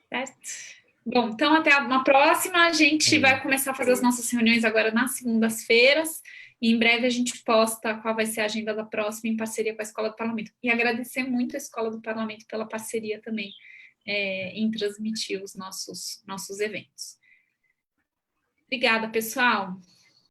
Certo? Bom, então até uma próxima. A gente vai começar a fazer as nossas reuniões agora nas segundas-feiras, e em breve a gente posta qual vai ser a agenda da próxima em parceria com a Escola do Parlamento. E agradecer muito a Escola do Parlamento pela parceria também em transmitir os nossos eventos. Obrigada, pessoal.